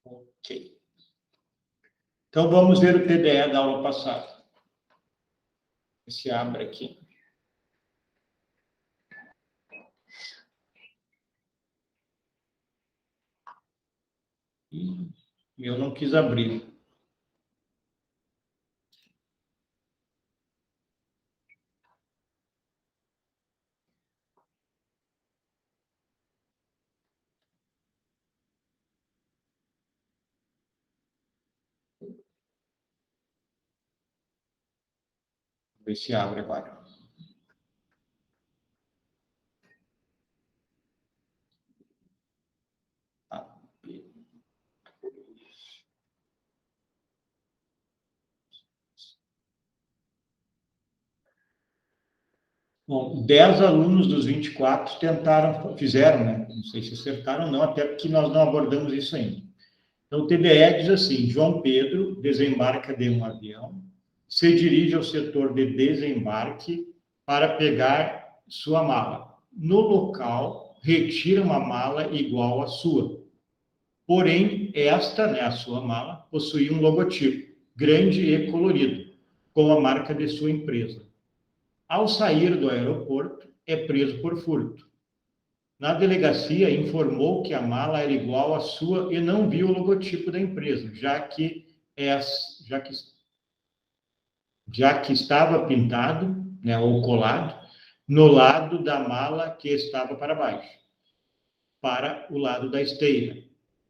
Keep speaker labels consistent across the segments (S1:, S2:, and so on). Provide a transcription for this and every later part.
S1: Ok. Então, vamos ver o TDE da aula passada. Se abre aqui. Eu não quis abrir. Ver se abre agora. Bom, 10 alunos dos 24 fizeram, né? Não sei se acertaram ou não, até porque nós não abordamos isso ainda. Então, o TDE diz assim: João Pedro desembarca de um avião, se dirige ao setor de desembarque para pegar sua mala. No local, retira uma mala igual à sua. Porém, esta, né, a sua mala, possui um logotipo grande e colorido, com a marca de sua empresa. Ao sair do aeroporto, é preso por furto. Na delegacia, informou que a mala era igual à sua e não viu o logotipo da empresa, já que estava pintado, né, ou colado, no lado da mala que estava para baixo, para o lado da esteira.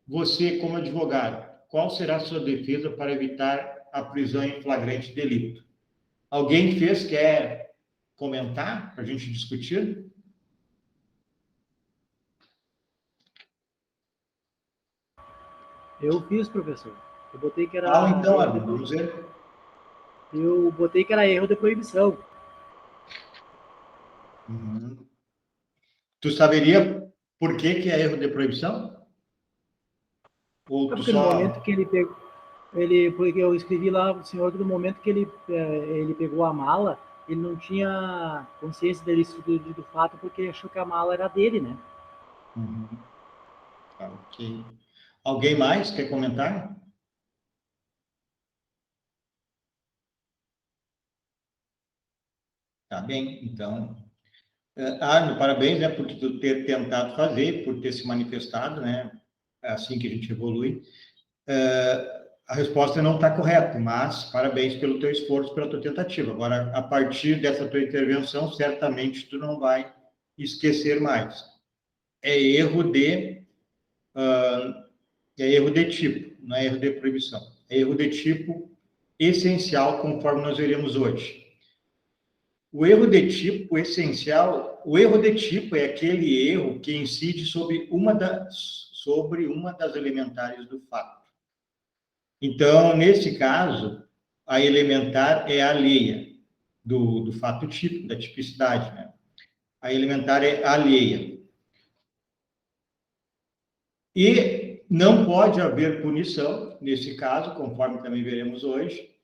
S1: Você, como advogado, qual será a sua defesa para evitar a prisão em flagrante delito? Alguém quer comentar para a gente discutir?
S2: Eu fiz, professor. Eu botei que era...
S1: Fala então, Armin, vamos ver.
S2: Eu botei que era erro de proibição.
S1: Uhum. Tu saberia por que é erro de proibição? Ou tu
S2: Porque no momento que ele pegou... porque eu escrevi lá, o senhor, que no momento que ele pegou a mala, ele não tinha consciência do fato, porque achou que a mala era dele, né?
S1: Uhum. Tá, ok. Alguém mais quer comentar? Tá bem, então. Arno, parabéns, né, por tu ter tentado fazer, por ter se manifestado, né? É assim que a gente evolui. A resposta não está correta, mas parabéns pelo teu esforço, pela tua tentativa. Agora, a partir dessa tua intervenção, certamente tu não vai esquecer mais. É erro de tipo, não é erro de proibição. É erro de tipo essencial, conforme nós veremos hoje. O erro de tipo essencial, o erro de tipo é aquele erro que incide sobre uma das elementares do fato. Então, nesse caso, a elementar é alheia do fato típico, da tipicidade, né? A elementar é alheia. E não pode haver punição, nesse caso, conforme também veremos hoje,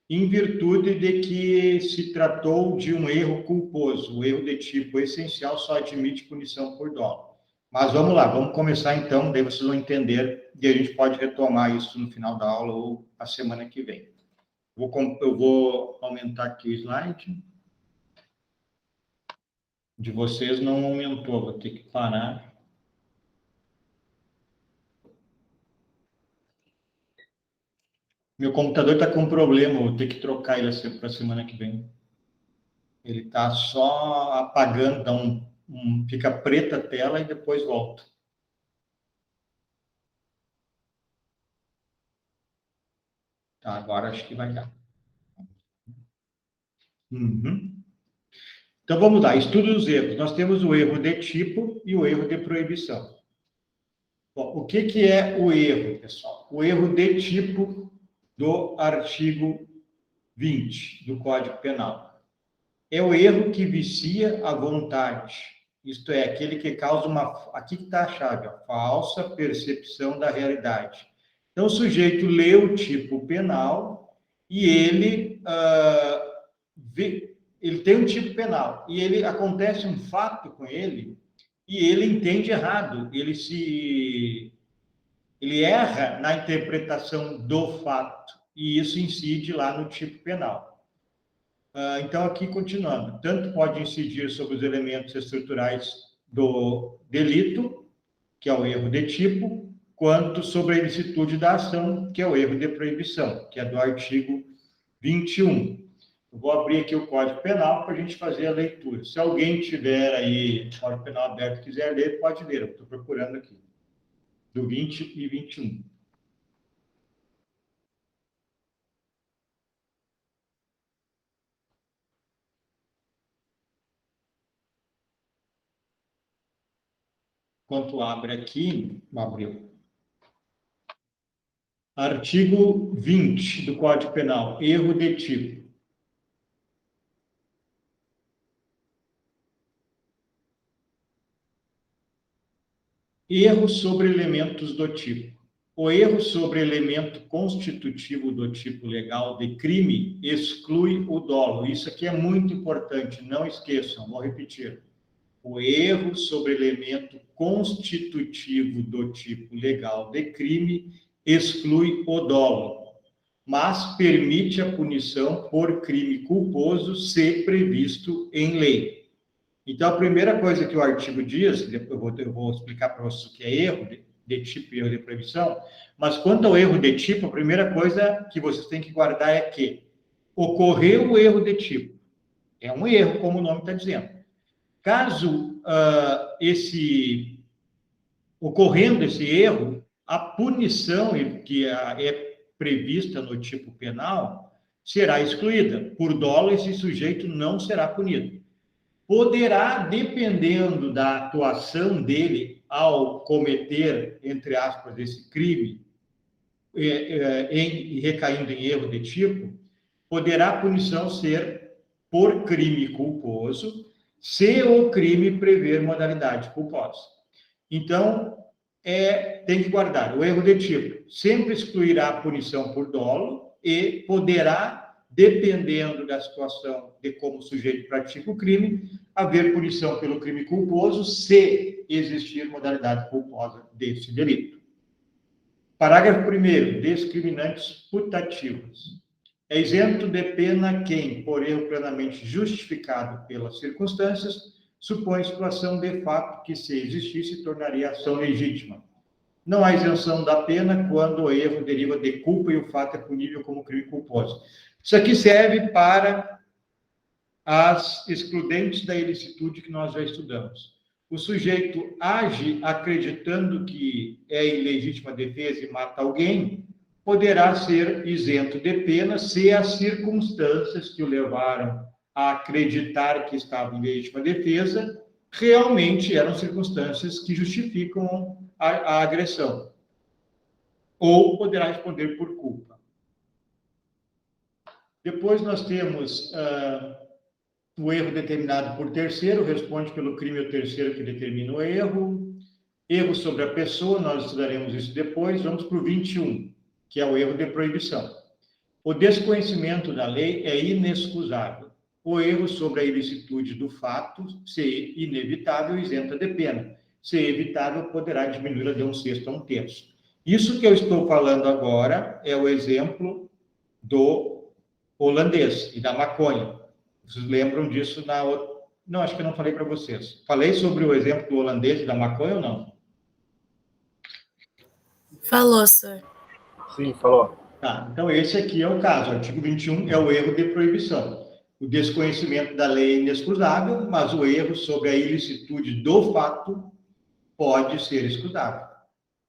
S1: em virtude de que se tratou de um erro culposo. O erro de tipo essencial só admite punição por dolo. Mas vamos lá, vamos começar então, daí vocês vão entender e a gente pode retomar isso no final da aula ou a semana que vem. Eu vou aumentar aqui o slide. De vocês não aumentou, vou ter que parar. Meu computador está com problema, vou ter que trocar ele para a semana que vem. Ele está só apagando, fica preta a tela e depois volta. Tá, agora acho que vai dar. Uhum. Então vamos lá, estudo dos erros. Nós temos o erro de tipo e o erro de proibição. Bom, o que é o erro, pessoal? O erro de tipo do artigo 20 do Código Penal. É o erro que vicia a vontade, isto é, aquele que causa aqui que está a chave, a falsa percepção da realidade. Então, o sujeito lê o tipo penal e ele tem um tipo penal, e acontece um fato com ele, e ele entende errado, ele erra na interpretação do fato, e isso incide lá no tipo penal. Então, aqui, continuando, tanto pode incidir sobre os elementos estruturais do delito, que é o erro de tipo, quanto sobre a ilicitude da ação, que é o erro de proibição, que é do artigo 21. Eu vou abrir aqui o Código Penal para a gente fazer a leitura. Se alguém tiver aí o Código Penal aberto e quiser ler, pode ler. Eu estou procurando aqui, do 20 e 21. Enquanto abre aqui, abriu. Artigo 20 do Código Penal, erro de tipo. Erro sobre elementos do tipo. O erro sobre elemento constitutivo do tipo legal de crime exclui o dolo. Isso aqui é muito importante, não esqueçam, vou repetir. O erro sobre elemento constitutivo do tipo legal de crime exclui o dolo, mas permite a punição por crime culposo se previsto em lei. Então, a primeira coisa que o artigo diz, eu vou explicar para vocês o que é erro de tipo e erro de proibição, mas quanto ao erro de tipo, a primeira coisa que vocês têm que guardar é que ocorreu o erro de tipo. É um erro, como o nome está dizendo. Caso ocorrendo esse erro, a punição que é prevista no tipo penal será excluída. Por dolo, esse sujeito não será punido. Poderá, dependendo da atuação dele ao cometer, entre aspas, esse crime, recaindo em erro de tipo, poderá a punição ser por crime culposo, se o crime prever modalidade culposa. Então, tem que guardar o erro de tipo, sempre excluirá a punição por dolo e poderá, dependendo da situação de como o sujeito pratica o crime, haver punição pelo crime culposo se existir modalidade culposa desse delito. Parágrafo 1º, discriminantes putativos. É isento de pena quem, por erro plenamente justificado pelas circunstâncias, supõe situação de fato que, se existisse, tornaria a ação legítima. Não há isenção da pena quando o erro deriva de culpa e o fato é punível como crime culposo. Isso aqui serve para as excludentes da ilicitude que nós já estudamos. O sujeito age acreditando que é ilegítima defesa e mata alguém, poderá ser isento de pena se as circunstâncias que o levaram a acreditar que estava em legítima defesa realmente eram circunstâncias que justificam a agressão. Ou poderá responder por culpa. Depois nós temos o erro determinado por terceiro, responde pelo crime o terceiro que determina o erro. Erro sobre a pessoa, nós estudaremos isso depois. Vamos para o 21, que é o erro de proibição. O desconhecimento da lei é inexcusável. O erro sobre a ilicitude do fato, se inevitável, isenta de pena. Se evitável, poderá diminuí-la de 1/6 a 1/3. Isso que eu estou falando agora é o exemplo do holandês e da maconha. Vocês lembram disso na outra... Não, acho que eu não falei para vocês. Falei sobre o exemplo do holandês e da maconha ou não?
S3: Falou, senhor.
S4: Sim, falou.
S1: Tá, então esse aqui é o caso. O artigo 21 é o erro de proibição. O desconhecimento da lei é inexcusável, mas o erro sobre a ilicitude do fato pode ser excusável.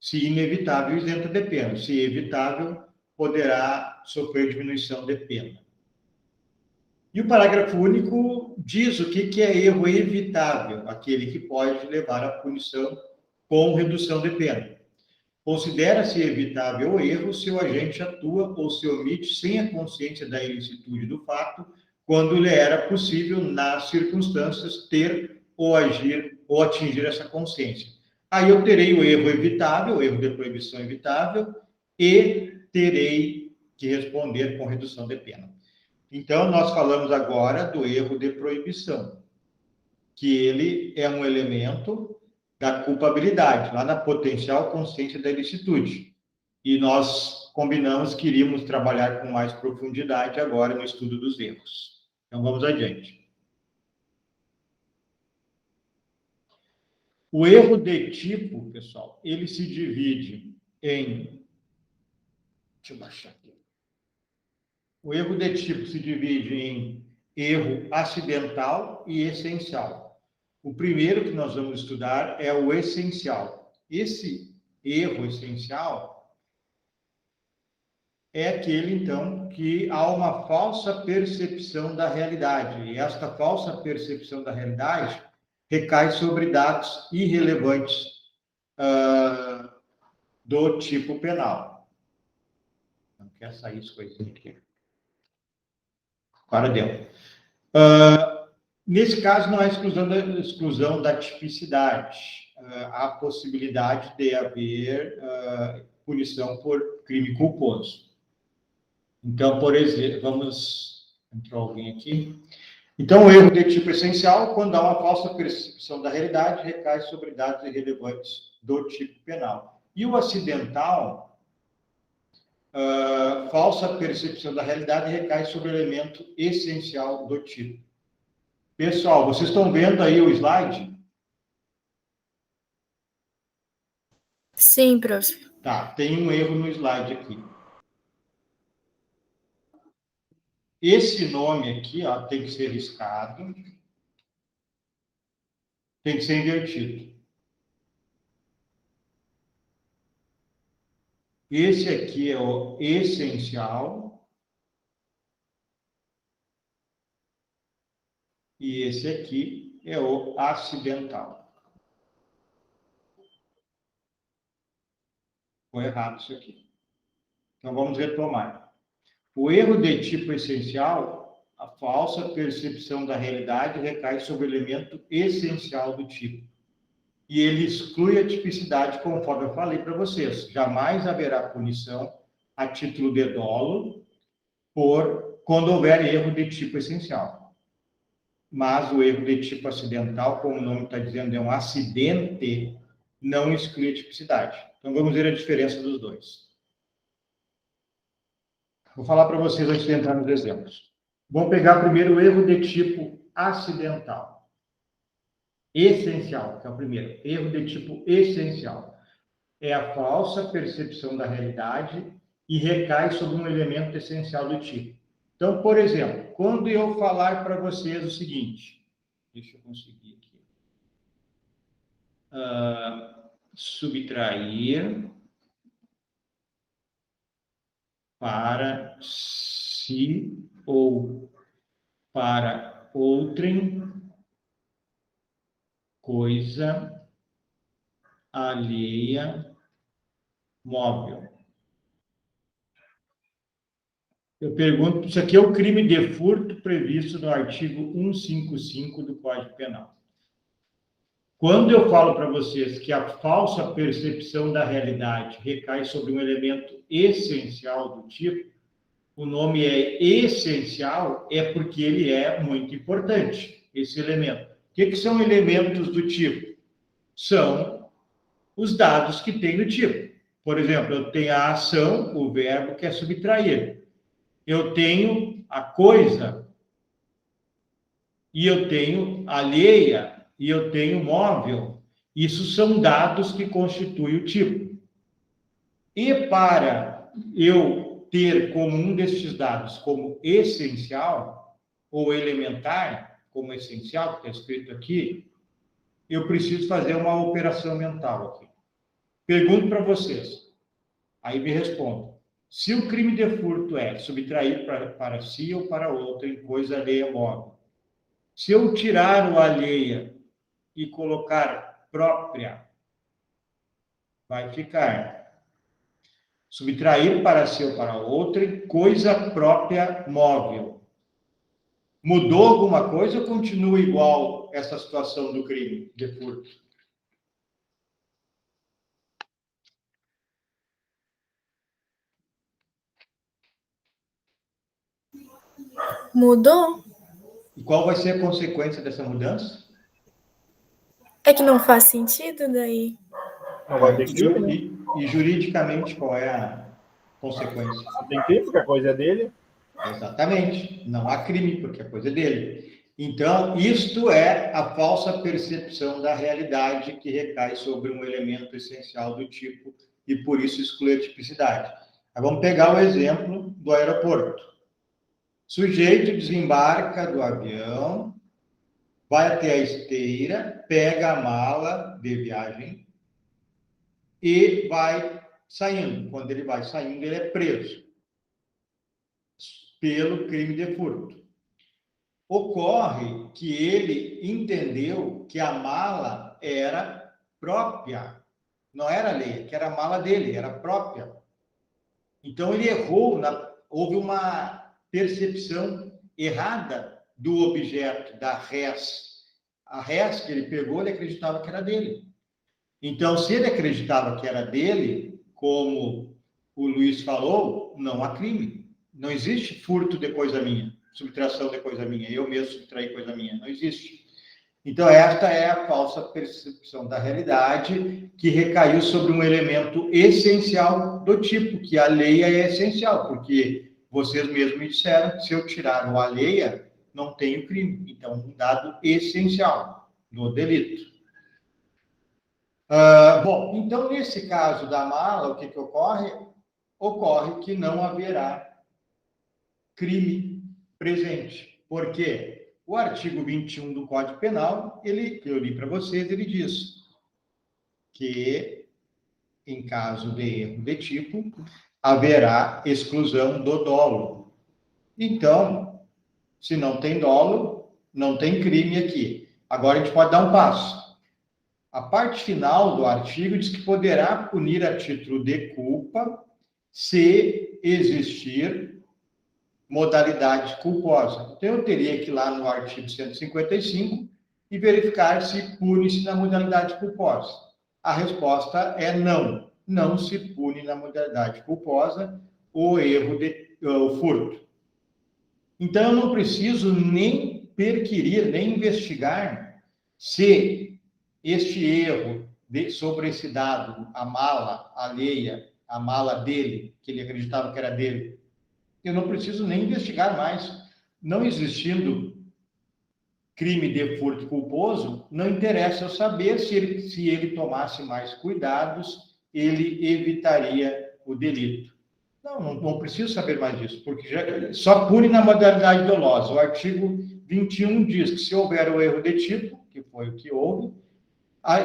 S1: Se inevitável, isenta de pena. Se evitável, poderá sofrer diminuição de pena. E o parágrafo único diz o que é erro evitável, aquele que pode levar à punição com redução de pena. Considera-se evitável o erro se o agente atua ou se omite sem a consciência da ilicitude do fato, quando lhe era possível, nas circunstâncias, ter ou agir ou atingir essa consciência. Aí eu terei o erro evitável, o erro de proibição evitável, e terei que responder com redução de pena. Então, nós falamos agora do erro de proibição, que ele é um elemento da culpabilidade, lá na potencial consciência da ilicitude. E nós combinamos que iríamos trabalhar com mais profundidade agora no estudo dos erros. Então, vamos adiante. O erro de tipo, pessoal, ele se divide em... Deixa eu baixar aqui. O erro de tipo se divide em erro acidental e essencial. O primeiro que nós vamos estudar é o essencial. Esse erro essencial é aquele, então, que há uma falsa percepção da realidade. E esta falsa percepção da realidade recai sobre dados irrelevantes do tipo penal. Não quer sair isso coisinha aqui. Agora deu. Nesse caso, não há exclusão da tipicidade. Há possibilidade de haver punição por crime culposo. Então, por exemplo, entrou alguém aqui. Então, o erro de tipo essencial, quando há uma falsa percepção da realidade, recai sobre dados irrelevantes do tipo penal. E o acidental, falsa percepção da realidade, recai sobre o elemento essencial do tipo. Pessoal, vocês estão vendo aí o slide?
S3: Sim, professor.
S1: Tá, tem um erro no slide aqui. Esse nome aqui, ó, tem que ser riscado. Tem que ser invertido. Esse aqui é o essencial. E esse aqui é o acidental. Foi errado isso aqui. Então, vamos retomar. O erro de tipo essencial, a falsa percepção da realidade, recai sobre o elemento essencial do tipo. E ele exclui a tipicidade, conforme eu falei para vocês. Jamais haverá punição a título de dolo quando houver erro de tipo essencial. Mas o erro de tipo acidental, como o nome está dizendo, é um acidente, não exclui a tipicidade. Então, vamos ver a diferença dos dois. Vou falar para vocês antes de entrar nos exemplos. Vamos pegar primeiro o erro de tipo acidental. Essencial, que é o primeiro. Erro de tipo essencial. É a falsa percepção da realidade e recai sobre um elemento essencial do tipo. Então, por exemplo, quando eu falar para vocês o seguinte, deixa eu conseguir aqui. Subtrair para si ou para outrem coisa alheia móvel. Eu pergunto, isso aqui é o crime de furto previsto no artigo 155 do Código Penal. Quando eu falo para vocês que a falsa percepção da realidade recai sobre um elemento essencial do tipo, o nome é essencial, é porque ele é muito importante, esse elemento. O que são elementos do tipo? São os dados que tem no tipo. Por exemplo, eu tenho a ação, o verbo, que é subtrair. Eu tenho a coisa, e eu tenho alheia, e eu tenho móvel. Isso são dados que constituem o tipo. E para eu ter como um destes dados como essencial, ou elementar, como essencial, que está escrito aqui, eu preciso fazer uma operação mental aqui. Pergunto para vocês, aí me respondam. Se o crime de furto é subtrair para si ou para outro em coisa alheia móvel, se eu tirar o alheia e colocar própria, vai ficar subtrair para si ou para outro em coisa própria móvel. Mudou alguma coisa ou continua igual essa situação do crime de furto?
S3: Mudou?
S1: E qual vai ser a consequência dessa mudança?
S3: É que não faz sentido daí.
S4: Não vai ter crime, né?
S1: E juridicamente, qual é a consequência?
S4: Não tem crime, porque a coisa é dele.
S1: Exatamente. Não há crime, porque a coisa é dele. Então, isto é a falsa percepção da realidade que recai sobre um elemento essencial do tipo e, por isso, exclui a tipicidade. Vamos pegar o exemplo do aeroporto. Sujeito desembarca do avião, vai até a esteira, pega a mala de viagem e vai saindo. Quando ele vai saindo, ele é preso pelo crime de furto. Ocorre que ele entendeu que a mala era própria, não era alheia, que era a mala dele, era própria. Então ele errou, houve uma percepção errada do objeto, da res. A res que ele pegou, ele acreditava que era dele. Então, se ele acreditava que era dele, como o Luiz falou, não há crime. Não existe furto de coisa minha, subtração de coisa minha, eu mesmo subtrair coisa minha, não existe. Então, esta é a falsa percepção da realidade que recaiu sobre um elemento essencial do tipo, que a alheia é essencial, porque vocês mesmos me disseram que se eu tirar o alheia, não tenho crime. Então, um dado essencial do delito. Bom, então, nesse caso da mala, o que ocorre? Ocorre que não haverá crime presente. Por quê? O artigo 21 do Código Penal, que eu li para vocês, ele diz que, em caso de erro de tipo, haverá exclusão do dolo. Então, se não tem dolo, não tem crime aqui. Agora a gente pode dar um passo. A parte final do artigo diz que poderá punir a título de culpa se existir modalidade culposa. Então, eu teria que ir lá no artigo 155 e verificar se pune-se na modalidade culposa. A resposta é não. Não se pune na modalidade culposa o erro o furto. Então, eu não preciso nem perquirir, nem investigar se este erro sobre esse dado, a mala alheia, a mala dele, que ele acreditava que era dele, eu não preciso nem investigar mais. Não existindo crime de furto culposo, não interessa eu saber se ele tomasse mais cuidados, ele evitaria o delito. Não preciso saber mais disso, porque só pune na modalidade dolosa. O artigo 21 diz que se houver o erro de tipo, que foi o que houve,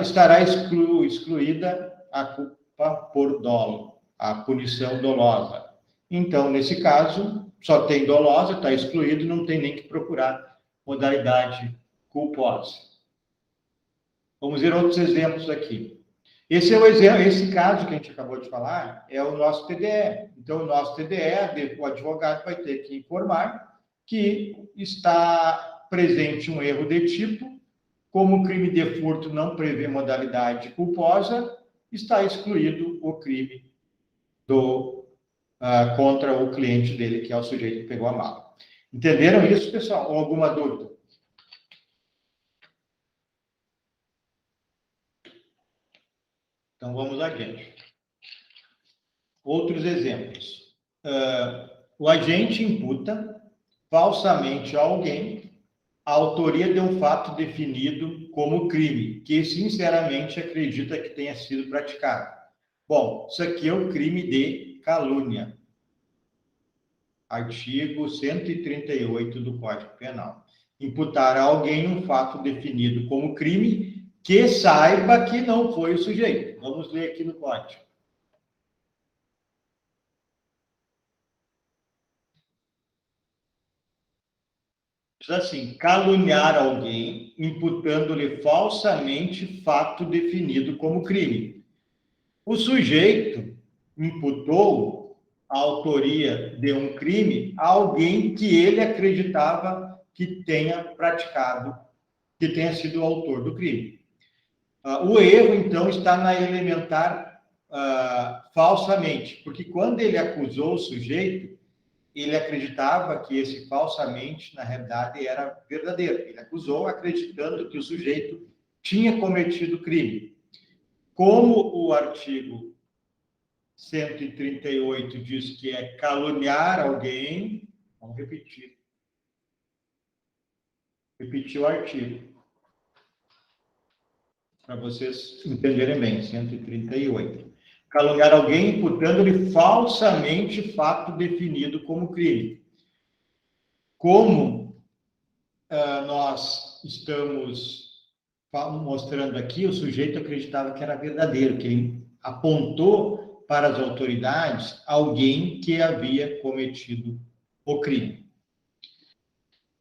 S1: estará excluída a culpa por dolo, a punição dolosa. Então, nesse caso, só tem dolosa, está excluído, não tem nem que procurar modalidade culposa. Vamos ver outros exemplos aqui. Esse é o exemplo, esse caso que a gente acabou de falar é o nosso TDE. Então, o nosso TDE, o advogado vai ter que informar que está presente um erro de tipo, como o crime de furto não prevê modalidade culposa, está excluído o crime contra o cliente dele, que é o sujeito que pegou a mala. Entenderam isso, pessoal? Ou alguma dúvida? Então, vamos adiante. Outros exemplos. O agente imputa falsamente a alguém a autoria de um fato definido como crime, que sinceramente acredita que tenha sido praticado. Bom, isso aqui é o crime de calúnia. Artigo 138 do Código Penal. Imputar a alguém um fato definido como crime que saiba que não foi o sujeito. Vamos ler aqui no Código. Diz assim: caluniar alguém, imputando-lhe falsamente fato definido como crime. O sujeito imputou a autoria de um crime a alguém que ele acreditava que tenha praticado, que tenha sido o autor do crime. O erro, então, está na elementar falsamente, porque quando ele acusou o sujeito, ele acreditava que esse falsamente, na realidade, era verdadeiro. Ele acusou acreditando que o sujeito tinha cometido crime. Como o artigo 138 diz que é caluniar alguém, vamos repetir. Repetir o artigo, para vocês entenderem bem, 138. Caluniar alguém imputando-lhe falsamente fato definido como crime. Como nós estamos mostrando aqui, o sujeito acreditava que era verdadeiro, que ele apontou para as autoridades alguém que havia cometido o crime.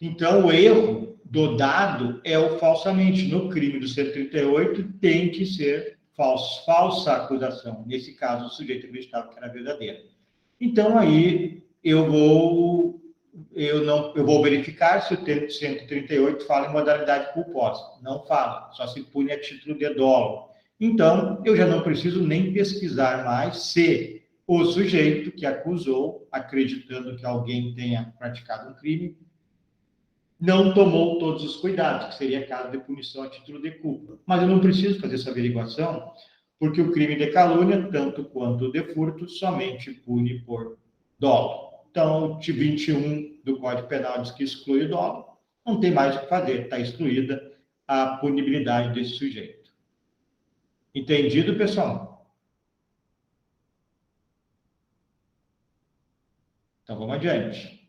S1: Então, o erro do dado é o falsamente. No crime do 138, tem que ser falsa acusação. Nesse caso, o sujeito acreditava que era verdadeiro. Então, aí, eu vou verificar se o 138 fala em modalidade culposa. Não fala, só se pune a título de dolo. Então, eu já não preciso nem pesquisar mais se o sujeito que acusou, acreditando que alguém tenha praticado um crime, não tomou todos os cuidados, que seria caso de punição a título de culpa. Mas eu não preciso fazer essa averiguação, porque o crime de calúnia, tanto quanto o de furto, somente pune por dolo. Então, o 21 do Código Penal diz que exclui o dolo, não tem mais o que fazer, está excluída a punibilidade desse sujeito. Entendido, pessoal? Então, vamos adiante.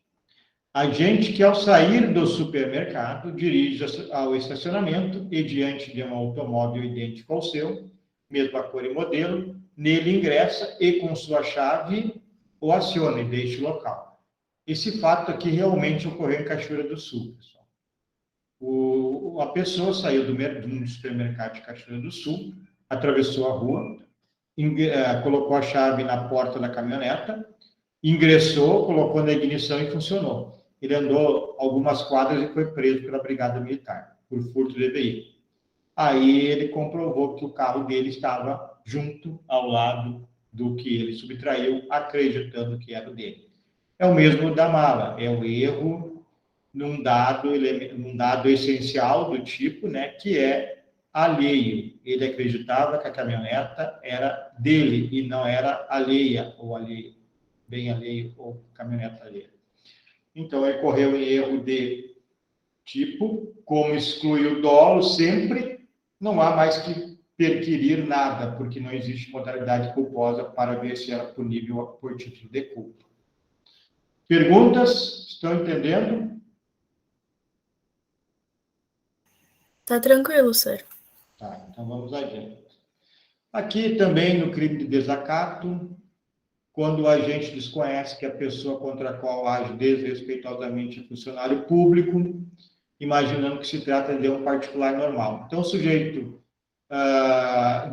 S1: Agente que, ao sair do supermercado, dirige ao estacionamento e, diante de um automóvel idêntico ao seu, mesma cor e modelo, nele ingressa e, com sua chave, o aciona e deixa o local. Esse fato aqui realmente ocorreu em Cachoeira do Sul, pessoal. A pessoa saiu do supermercado de Cachoeira do Sul, atravessou a rua, colocou a chave na porta da caminhoneta, ingressou, colocou na ignição e funcionou. Ele andou algumas quadras e foi preso pela Brigada Militar, por furto de veículo. Aí ele comprovou que o carro dele estava junto ao lado do que ele subtraiu, acreditando que era o dele. É o mesmo da mala, é o erro num dado essencial do tipo, né, que é alheio. Ele acreditava que a caminhoneta era dele e não era alheia, ou alheio, bem alheio, ou caminhoneta alheia. Então, ocorreu em erro de tipo, como exclui o dolo sempre, não há mais que perquirir nada, porque não existe modalidade culposa para ver se era punível por título de culpa. Perguntas? Estão entendendo?
S3: Tá tranquilo, senhor.
S1: Tá, então vamos adiante. Aqui também no crime de desacato, quando o agente desconhece que a pessoa contra a qual age desrespeitosamente é funcionário público, imaginando que se trata de um particular normal. Então, o sujeito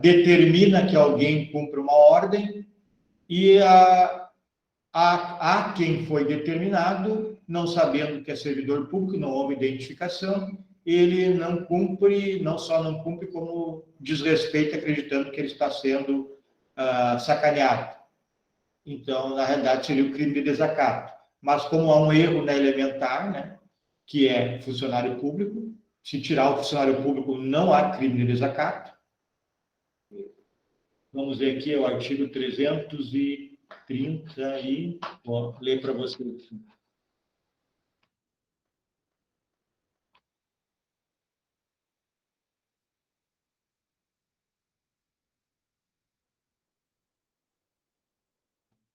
S1: determina que alguém cumpra uma ordem e a quem foi determinado, não sabendo que é servidor público, não houve identificação, ele não cumpre, não só não cumpre, como desrespeita, acreditando que ele está sendo sacaneado. Então, na realidade, seria o crime de desacato. Mas como há um erro na elementar, né, que é funcionário público, se tirar o funcionário público, não há crime de desacato. Vamos ver aqui o artigo 330 e vou ler para vocês.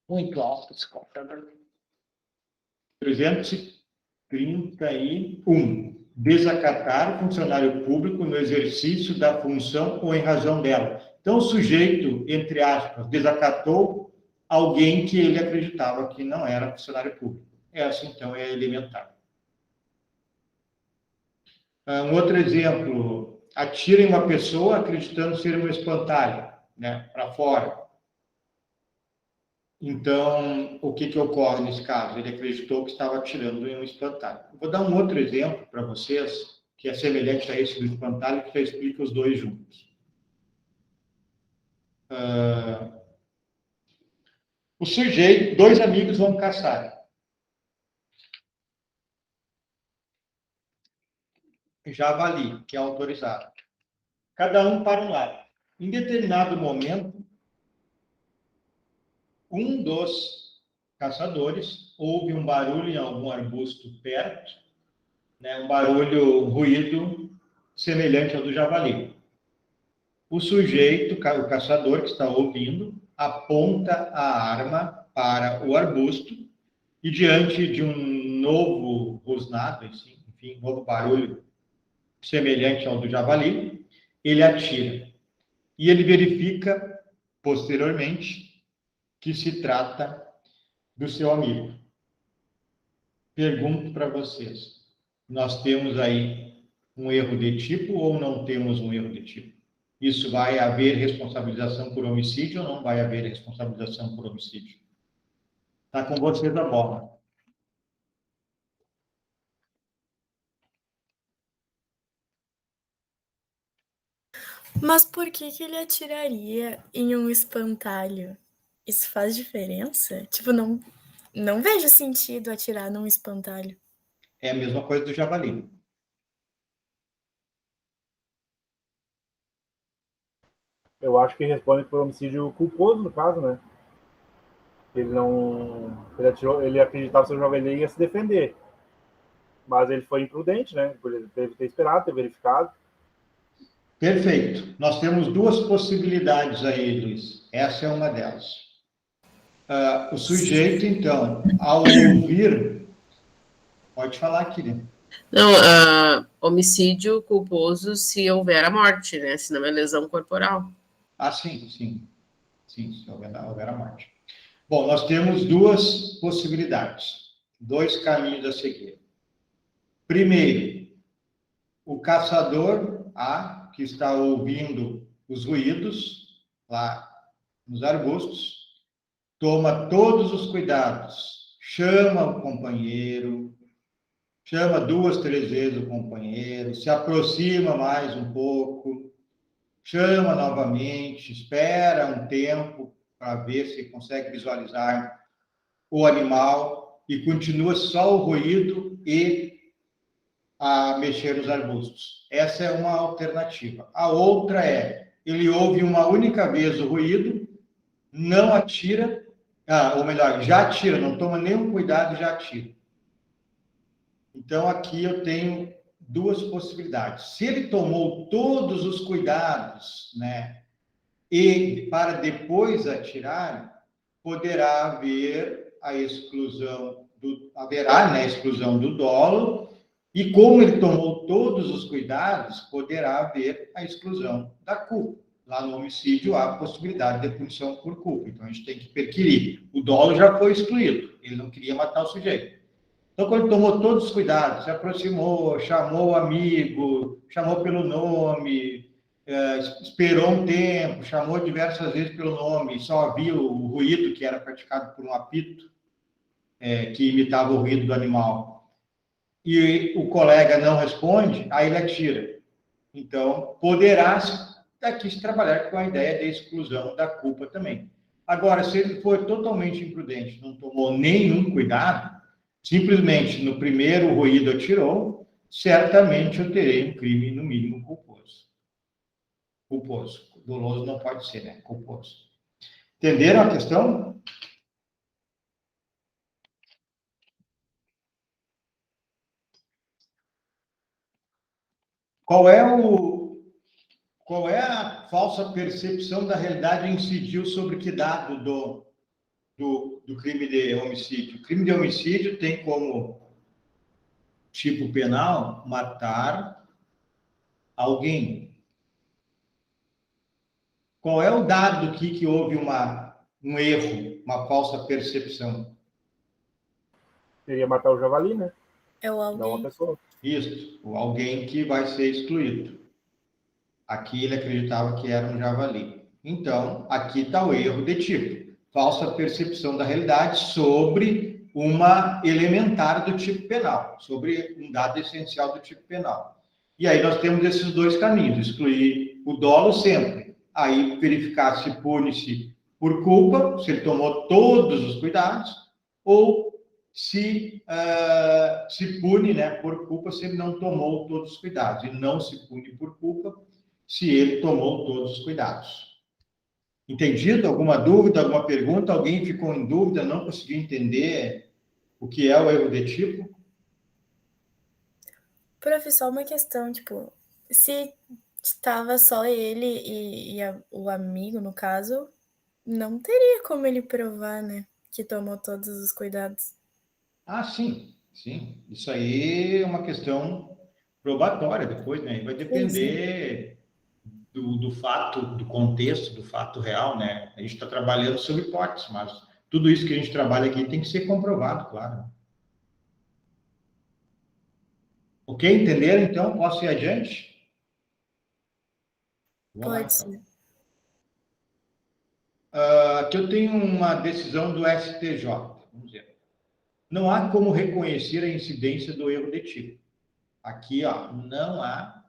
S1: Muito alto esse computador. 331. Desacatar funcionário público no exercício da função ou em razão dela. Então, o sujeito, entre aspas, desacatou alguém que ele acreditava que não era funcionário público. Essa, então, é elementar. Um outro exemplo, atira em uma pessoa acreditando ser um espantalho, né, para fora. Então, o que ocorre nesse caso? Ele acreditou que estava atirando em um espantalho. Eu vou dar um outro exemplo para vocês, que é semelhante a esse do espantalho, que já explica os dois juntos. O sujeito, dois amigos vão caçar. Javali, que é autorizado. cada um para um lado. Em determinado momento, um dos caçadores ouve um barulho em algum arbusto perto, né, um barulho, um ruído semelhante ao do javali. O sujeito, o caçador que está ouvindo, aponta a arma para o arbusto e, diante de um novo rosnado, enfim, novo barulho semelhante ao do javali, ele atira. E ele verifica, posteriormente, que se trata do seu amigo. Pergunto para vocês, nós temos aí um erro de tipo ou não temos um erro de tipo? Isso vai haver responsabilização por homicídio ou não vai haver responsabilização por homicídio? Está com vocês a bola.
S3: Mas por que que ele atiraria em um espantalho? Isso faz diferença? Tipo, não vejo sentido atirar num espantalho.
S1: É a mesma coisa do javali.
S4: Eu acho que responde por homicídio culposo, no caso, né? Ele não. Ele atirou, ele acreditava que o javali ia se defender. Mas ele foi imprudente, né? Ele teve que ter esperado, ter verificado.
S1: Perfeito. Nós temos duas possibilidades aí, Luiz. Essa é uma delas. O sujeito, então, ao ouvir... Pode falar, querida.
S5: Não, homicídio culposo se houver a morte, né? Se não é lesão corporal.
S1: Ah, sim, se houver a morte. Bom, nós temos duas possibilidades, dois caminhos a seguir. Primeiro, o caçador A, que está ouvindo os ruídos lá nos arbustos, toma todos os cuidados, chama o companheiro, chama 2, 3 vezes o companheiro, se aproxima mais um pouco, chama novamente, espera um tempo para ver se consegue visualizar o animal e continua só o ruído e a mexer nos arbustos. Essa é uma alternativa. A outra é, ele ouve uma única vez o ruído, não atira, ou melhor, já atira, não toma nenhum cuidado e já atira. Então, aqui eu tenho duas possibilidades. Se ele tomou todos os cuidados, né, e para depois atirar, poderá haver a exclusão haverá, né, a exclusão do dolo, e como ele tomou todos os cuidados, poderá haver a exclusão da culpa. Lá no homicídio há a possibilidade de punição por culpa, então a gente tem que perquirir. O dolo já foi excluído, ele não queria matar o sujeito. Então, quando ele tomou todos os cuidados, se aproximou, chamou o amigo, chamou pelo nome, esperou um tempo, chamou diversas vezes pelo nome, só havia o ruído que era praticado por um apito, que imitava o ruído do animal, e o colega não responde, aí ele atira. Então, poderá daqui se trabalhar com a ideia de exclusão da culpa também. Agora, se ele foi totalmente imprudente, não tomou nenhum cuidado, simplesmente no primeiro ruído atirou, certamente eu terei um crime, no mínimo, culposo. Culposo. Doloso não pode ser, né? Culposo. Entenderam a questão? Qual é a falsa percepção da realidade incidiu sobre que dado do crime de homicídio? O crime de homicídio tem como tipo penal matar alguém. Qual é o dado aqui que houve um erro, uma falsa percepção?
S4: Seria matar o javali, né?
S3: É o
S4: Não uma
S3: alguém.
S4: pessoa.
S1: Isso, alguém que vai ser excluído. Aqui ele acreditava que era um javali. Então, aqui está o erro de tipo. Falsa percepção da realidade sobre uma elementar do tipo penal, sobre um dado essencial do tipo penal. E aí nós temos esses dois caminhos, excluir o dolo sempre. Aí verificar se pune-se por culpa, se ele tomou todos os cuidados, ou se pune, né, por culpa se ele não tomou todos os cuidados. E não se pune por culpa se ele tomou todos os cuidados. Entendido? Alguma dúvida, alguma pergunta? Alguém ficou em dúvida, não conseguiu entender o que é o erro de tipo?
S3: Professor, uma questão, tipo, se estava só ele o amigo, no caso, não teria como ele provar, né, que tomou todos os cuidados.
S1: Ah, sim, sim. Isso aí é uma questão probatória depois, né? Vai depender do fato, do contexto, do fato real, né? A gente está trabalhando sobre hipóteses, mas tudo isso que a gente trabalha aqui tem que ser comprovado, claro. Ok? Entenderam? Então, posso ir adiante? Vamos lá,
S3: Pode
S1: então.
S3: ser.
S1: Aqui eu tenho uma decisão do STJ. Vamos ver. Não há como reconhecer a incidência do erro de tipo. Aqui, ó, não há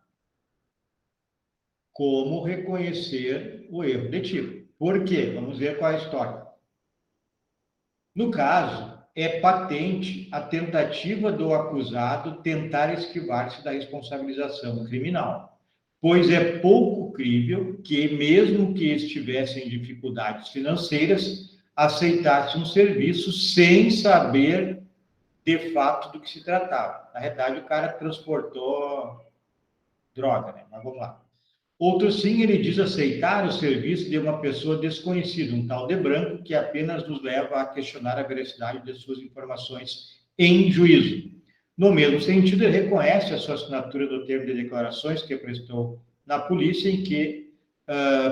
S1: como reconhecer o erro de tipo. Por quê? Vamos ver qual é a história. No caso, é patente a tentativa do acusado tentar esquivar-se da responsabilização criminal, pois é pouco crível que, mesmo que estivesse em dificuldades financeiras, aceitasse um serviço sem saber de fato do que se tratava. Na verdade, o cara transportou droga, né? Mas vamos lá. Outro sim, ele diz aceitar o serviço de uma pessoa desconhecida, um tal de branco, que apenas nos leva a questionar a veracidade de suas informações em juízo. No mesmo sentido, ele reconhece a sua assinatura do termo de declarações que prestou na polícia, em que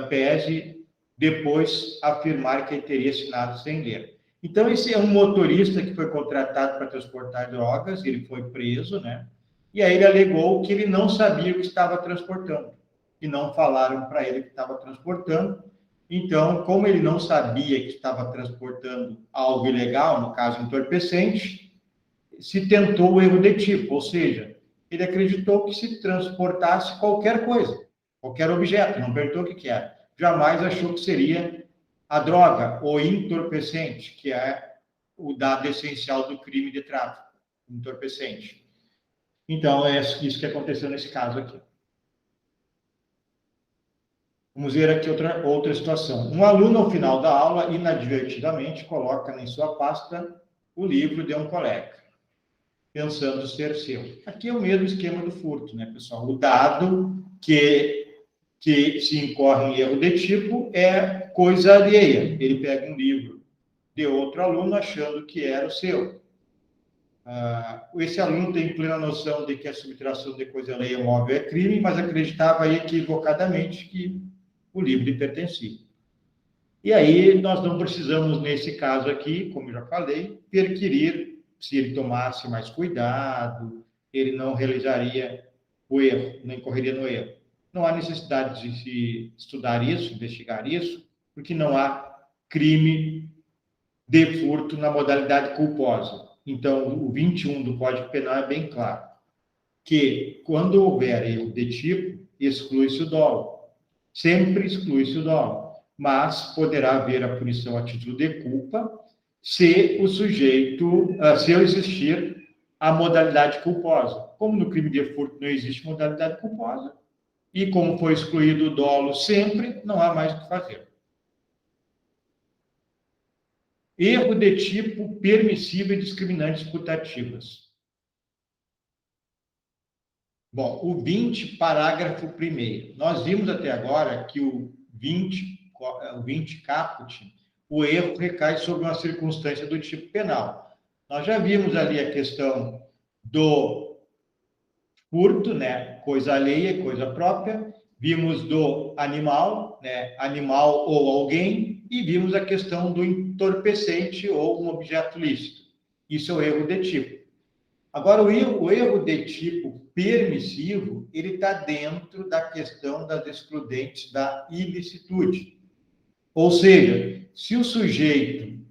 S1: pese depois afirmar que ele teria assinado sem ler. Então, esse é um motorista que foi contratado para transportar drogas, ele foi preso, né? E aí ele alegou que ele não sabia o que estava transportando, e não falaram para ele que estava transportando. Então, como ele não sabia que estava transportando algo ilegal, no caso entorpecente, se tentou o erro de tipo, ou seja, ele acreditou que se transportasse qualquer coisa, qualquer objeto, não perguntou o que era. Jamais achou que seria a droga, ou entorpecente, que é o dado essencial do crime de tráfico, entorpecente. Então, é isso que aconteceu nesse caso aqui. Vamos ver aqui outra situação. Um aluno, ao final da aula, inadvertidamente, coloca em sua pasta o livro de um colega, pensando ser seu. Aqui é o mesmo esquema do furto, né, pessoal? O dado que se incorre em erro de tipo é coisa alheia. Ele pega um livro de outro aluno achando que era o seu. Esse aluno tem plena noção de que a subtração de coisa alheia móvel é crime, mas acreditava equivocadamente que o livro lhe pertencia. E aí nós não precisamos, nesse caso aqui, como eu já falei, perquirir. Se ele tomasse mais cuidado, ele não realizaria o erro, não incorreria no erro. Não há necessidade de se estudar isso, investigar isso, porque não há crime de furto na modalidade culposa. Então, o 21 do Código Penal é bem claro, que quando houver erro de tipo, exclui-se o dolo. Sempre exclui-se o dolo, mas poderá haver a punição a título de culpa se o sujeito, se existir a modalidade culposa. Como no crime de furto não existe modalidade culposa, e como foi excluído o dolo sempre, não há mais o que fazer. Erro de tipo permissivo e discriminantes putativas. Bom, o 20, parágrafo 1º. Nós vimos até agora que o 20 caput, o erro recai sobre uma circunstância do tipo penal. Nós já vimos ali a questão do furto, né? Coisa alheia, coisa própria. Vimos do animal, né? Animal ou alguém. E vimos a questão do entorpecente ou um objeto lícito. Isso é o erro de tipo. Agora, o erro de tipo permissivo, ele está dentro da questão das excludentes da ilicitude. Ou seja, se o sujeito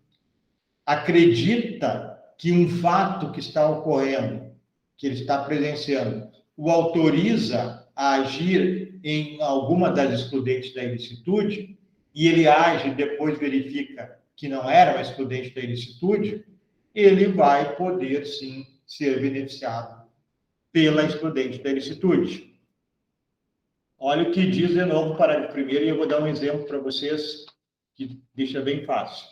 S1: acredita que um fato que está ocorrendo, que ele está presenciando, o autoriza a agir em alguma das excludentes da ilicitude, e ele age e depois verifica que não era uma excludente da ilicitude, ele vai poder, sim, ser beneficiado pela excludente da ilicitude. Olha o que diz de novo o parágrafo primeiro, e eu vou dar um exemplo para vocês que deixa bem fácil.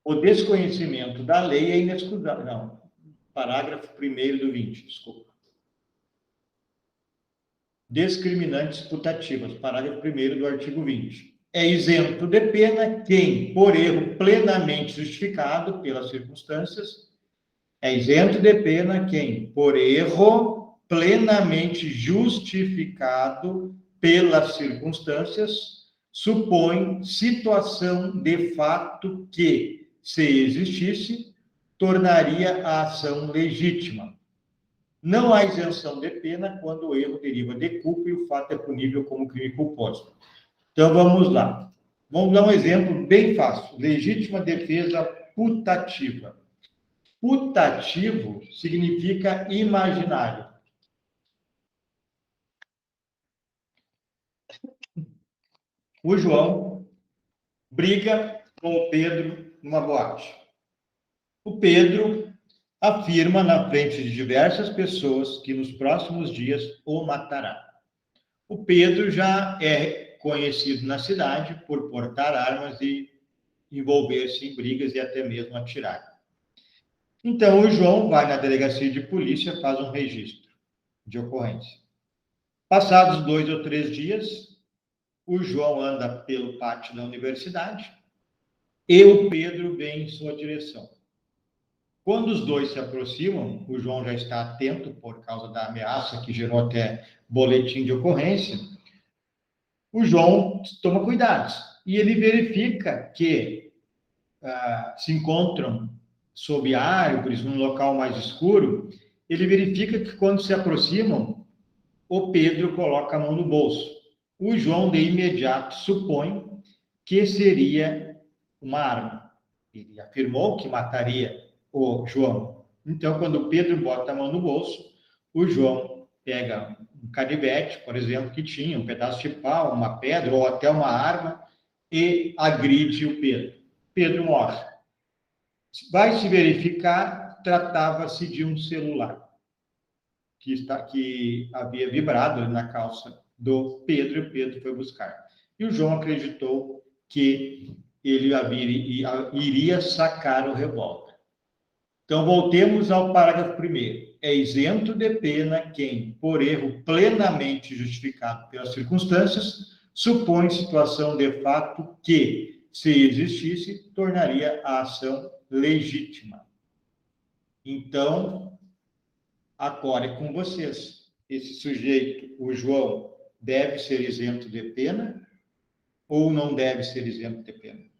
S1: O desconhecimento da lei é inexcusável. Não, parágrafo 1º do 20, desculpa. Discriminantes putativas, parágrafo 1º do artigo 20. É isento de pena quem, por erro plenamente justificado pelas circunstâncias, é isento de pena quem, por erro plenamente justificado pelas circunstâncias, supõe situação de fato que, se existisse, tornaria a ação legítima. Não há isenção de pena quando o erro deriva de culpa e o fato é punível como crime culposo. Então, vamos lá. Vamos dar um exemplo bem fácil. Legítima defesa putativa. Putativo significa imaginário. O João briga com o Pedro numa boate. O Pedro afirma na frente de diversas pessoas que nos próximos dias o matará. O Pedro já é conhecido na cidade por portar armas e envolver-se em brigas e até mesmo atirar. Então, o João vai na delegacia de polícia, faz um registro de ocorrência. Passados 2 ou 3 dias, o João anda pelo pátio da universidade e o Pedro vem em sua direção. Quando os dois se aproximam, o João já está atento por causa da ameaça que gerou até boletim de ocorrência. O João toma cuidados e ele verifica que se encontram sob árvores, num local mais escuro. Ele verifica que quando se aproximam, o Pedro coloca a mão no bolso. O João, de imediato, supõe que seria uma arma. Ele afirmou que mataria o João. Então, quando o Pedro bota a mão no bolso, o João pega um canivete, por exemplo, que tinha um pedaço de pau, uma pedra ou até uma arma e agride o Pedro. Pedro morre. Vai se verificar, tratava-se de um celular que havia vibrado na calça do Pedro, e o Pedro foi buscar. E o João acreditou que ele iria sacar o revólver. Então, voltemos ao parágrafo 1º. É isento de pena quem, por erro plenamente justificado pelas circunstâncias, supõe situação de fato que, se existisse, tornaria a ação legítima. Então, agora é com vocês. Esse sujeito, o João, deve ser isento de pena ou não deve ser isento de pena?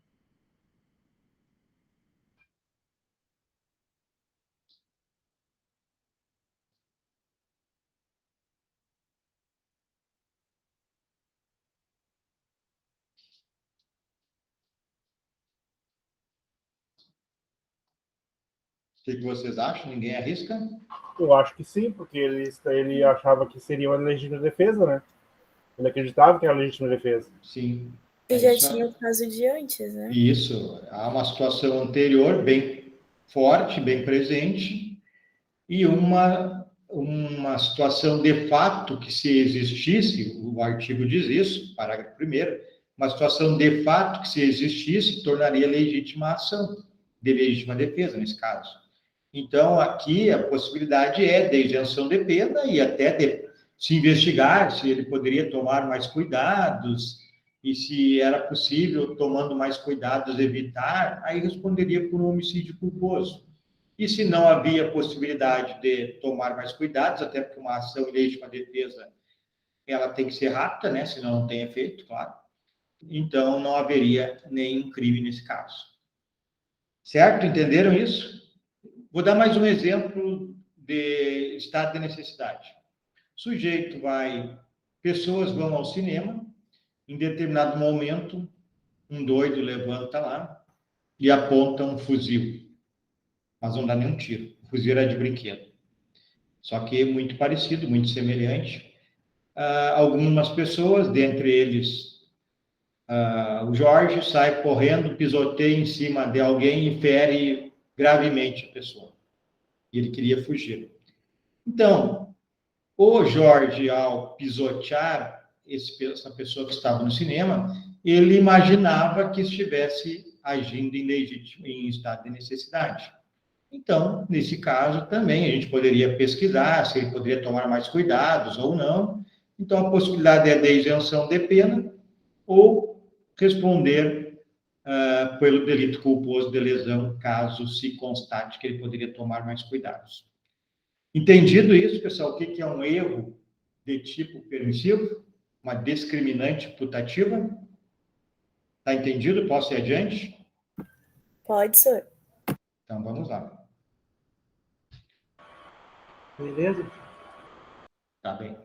S1: O que vocês acham? Ninguém arrisca?
S4: Eu acho que sim, porque ele achava que seria uma legítima defesa, né? Ele acreditava que era legítima defesa.
S1: Sim.
S3: E já tinha o caso de antes, né?
S1: Isso. Há uma situação anterior bem forte, bem presente, e uma situação de fato que, se existisse, o artigo diz isso, parágrafo 1º, uma situação de fato que, se existisse, tornaria legítima a ação, de legítima defesa, nesse caso. Então, aqui, a possibilidade é de isenção de pena e até de se investigar se ele poderia tomar mais cuidados e se era possível, tomando mais cuidados, evitar, aí responderia por um homicídio culposo. E se não havia possibilidade de tomar mais cuidados, até porque uma ação em legítima defesa, ela tem que ser rápida, né? Senão não tem efeito, claro. Então, não haveria nenhum crime nesse caso. Certo? Entenderam isso? Vou dar mais um exemplo de estado de necessidade. Sujeito pessoas vão ao cinema, em determinado momento, um doido levanta lá e aponta um fuzil, mas não dá nenhum tiro. O fuzil era de brinquedo. Só que é muito parecido, muito semelhante. Algumas pessoas, dentre eles o Jorge, sai correndo, pisoteia em cima de alguém e fere gravemente a pessoa. E ele queria fugir. Então, o Jorge, ao pisotear essa pessoa que estava no cinema, ele imaginava que estivesse agindo em estado de necessidade. Então, nesse caso, também a gente poderia pesquisar se ele poderia tomar mais cuidados ou não. Então, a possibilidade é de isenção de pena ou responder pelo delito culposo de lesão, caso se constate que ele poderia tomar mais cuidados. Entendido isso, pessoal, o que é um erro de tipo permissivo? Uma discriminante putativa? Está entendido? Posso ir adiante?
S3: Pode, senhor.
S1: Então, vamos lá.
S2: Beleza?
S1: Tá bem.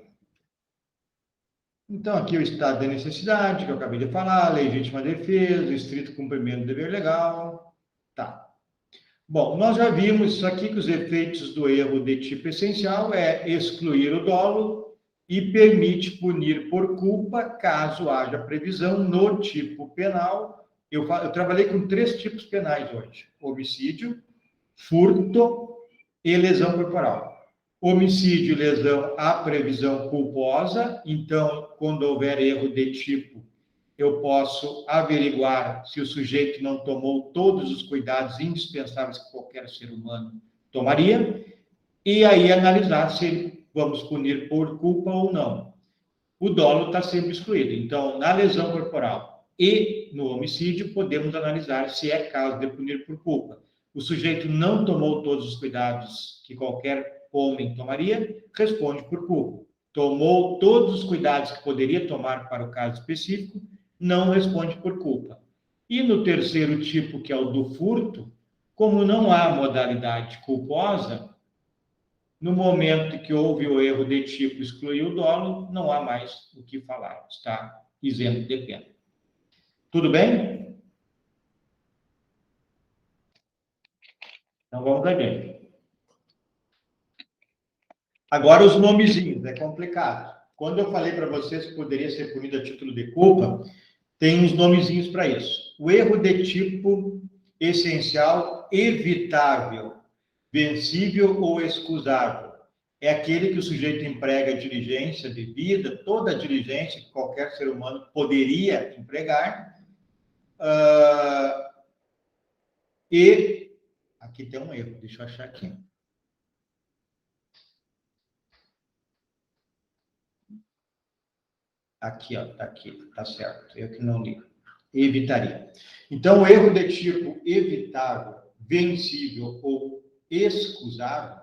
S1: Então, aqui o estado da necessidade, que eu acabei de falar, legítima defesa, estrito cumprimento do dever legal. Tá. Bom, nós já vimos isso aqui, que os efeitos do erro de tipo essencial é excluir o dolo e permite punir por culpa, caso haja previsão no tipo penal. Eu trabalhei com 3 tipos penais hoje: homicídio, furto e lesão corporal. Homicídio e lesão, há previsão culposa, então, quando houver erro de tipo, eu posso averiguar se o sujeito não tomou todos os cuidados indispensáveis que qualquer ser humano tomaria, e aí analisar se vamos punir por culpa ou não. O dolo está sempre excluído. Então, na lesão corporal e no homicídio, podemos analisar se é caso de punir por culpa. O sujeito não tomou todos os cuidados que qualquer homem tomaria, responde por culpa. Tomou todos os cuidados que poderia tomar para o caso específico, não responde por culpa. E no terceiro tipo, que é o do furto, como não há modalidade culposa, no momento que houve o erro de tipo excluir o dolo, não há mais o que falar, está isento de pena. Tudo bem? Então vamos adiante. Agora os nomezinhos, é complicado. Quando eu falei para vocês que poderia ser punido a título de culpa, tem uns nomezinhos para isso. O erro de tipo essencial, evitável, vencível ou excusável. É aquele que o sujeito emprega a diligência devida, toda a diligência que qualquer ser humano poderia empregar. E aqui tem um erro, deixa eu achar aqui. Aqui, ó, tá aqui, tá certo. Eu que não li. Evitaria. Então, o erro de tipo evitável, vencível ou excusável,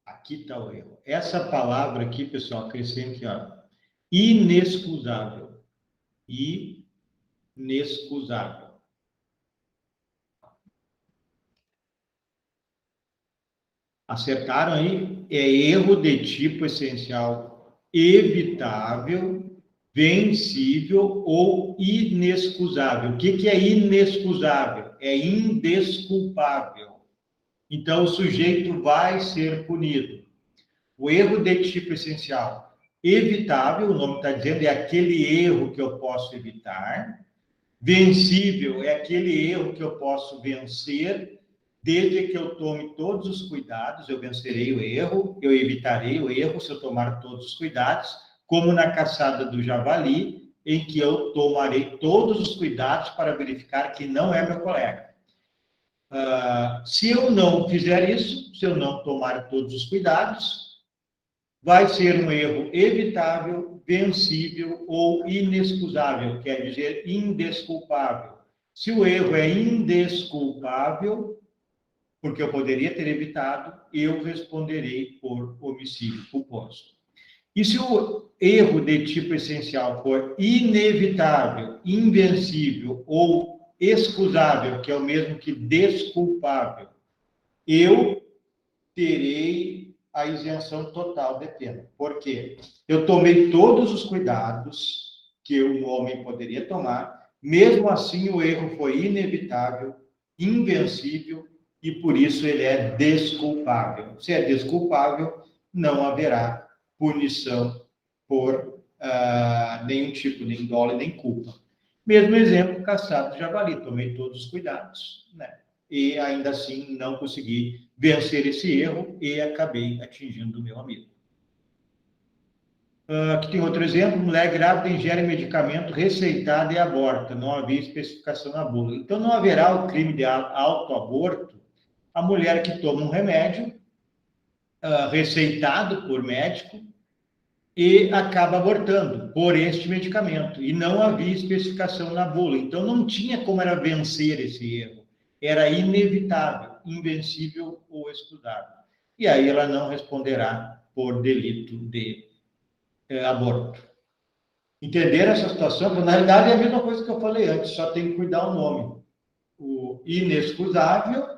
S1: aqui está o erro. Essa palavra aqui, pessoal, acrescente, ó, inexcusável. Inexcusável. Acertaram aí? É erro de tipo essencial evitável, vencível ou inexcusável. O que é inexcusável? É indesculpável. Então, o sujeito vai ser punido. O erro de tipo essencial evitável, o nome está dizendo, é aquele erro que eu posso evitar. Vencível é aquele erro que eu posso vencer, desde que eu tome todos os cuidados, eu vencerei o erro, eu evitarei o erro se eu tomar todos os cuidados, como na caçada do javali, em que eu tomarei todos os cuidados para verificar que não é meu colega. Se eu não fizer isso, se eu não tomar todos os cuidados, vai ser um erro evitável, vencível ou inexcusável, quer dizer, indesculpável. Se o erro é indesculpável, porque eu poderia ter evitado, eu responderei por homicídio culposo. E se o erro de tipo essencial for inevitável, invencível ou excusável, que é o mesmo que desculpável, eu terei a isenção total de pena. Por quê? Eu tomei todos os cuidados que um homem poderia tomar, mesmo assim o erro foi inevitável, invencível, e por isso ele é desculpável. Se é desculpável, não haverá punição por nenhum tipo, nem dolo, nem culpa. Mesmo exemplo, caçado de javali, tomei todos os cuidados, né? e ainda assim não consegui vencer esse erro e acabei atingindo o meu amigo. Aqui tem outro exemplo: mulher grávida ingere medicamento receitado e aborta, não havia especificação na bula. Então, não haverá o crime de autoaborto a mulher que toma um remédio receitado por médico e acaba abortando por este medicamento, e não havia especificação na bula. Então, não tinha como era vencer esse erro. Era inevitável, invencível ou escudável. E aí ela não responderá por delito de aborto. Entenderam essa situação? Porque, na realidade, é a mesma coisa que eu falei antes, só tem que cuidar o nome. O inexcusável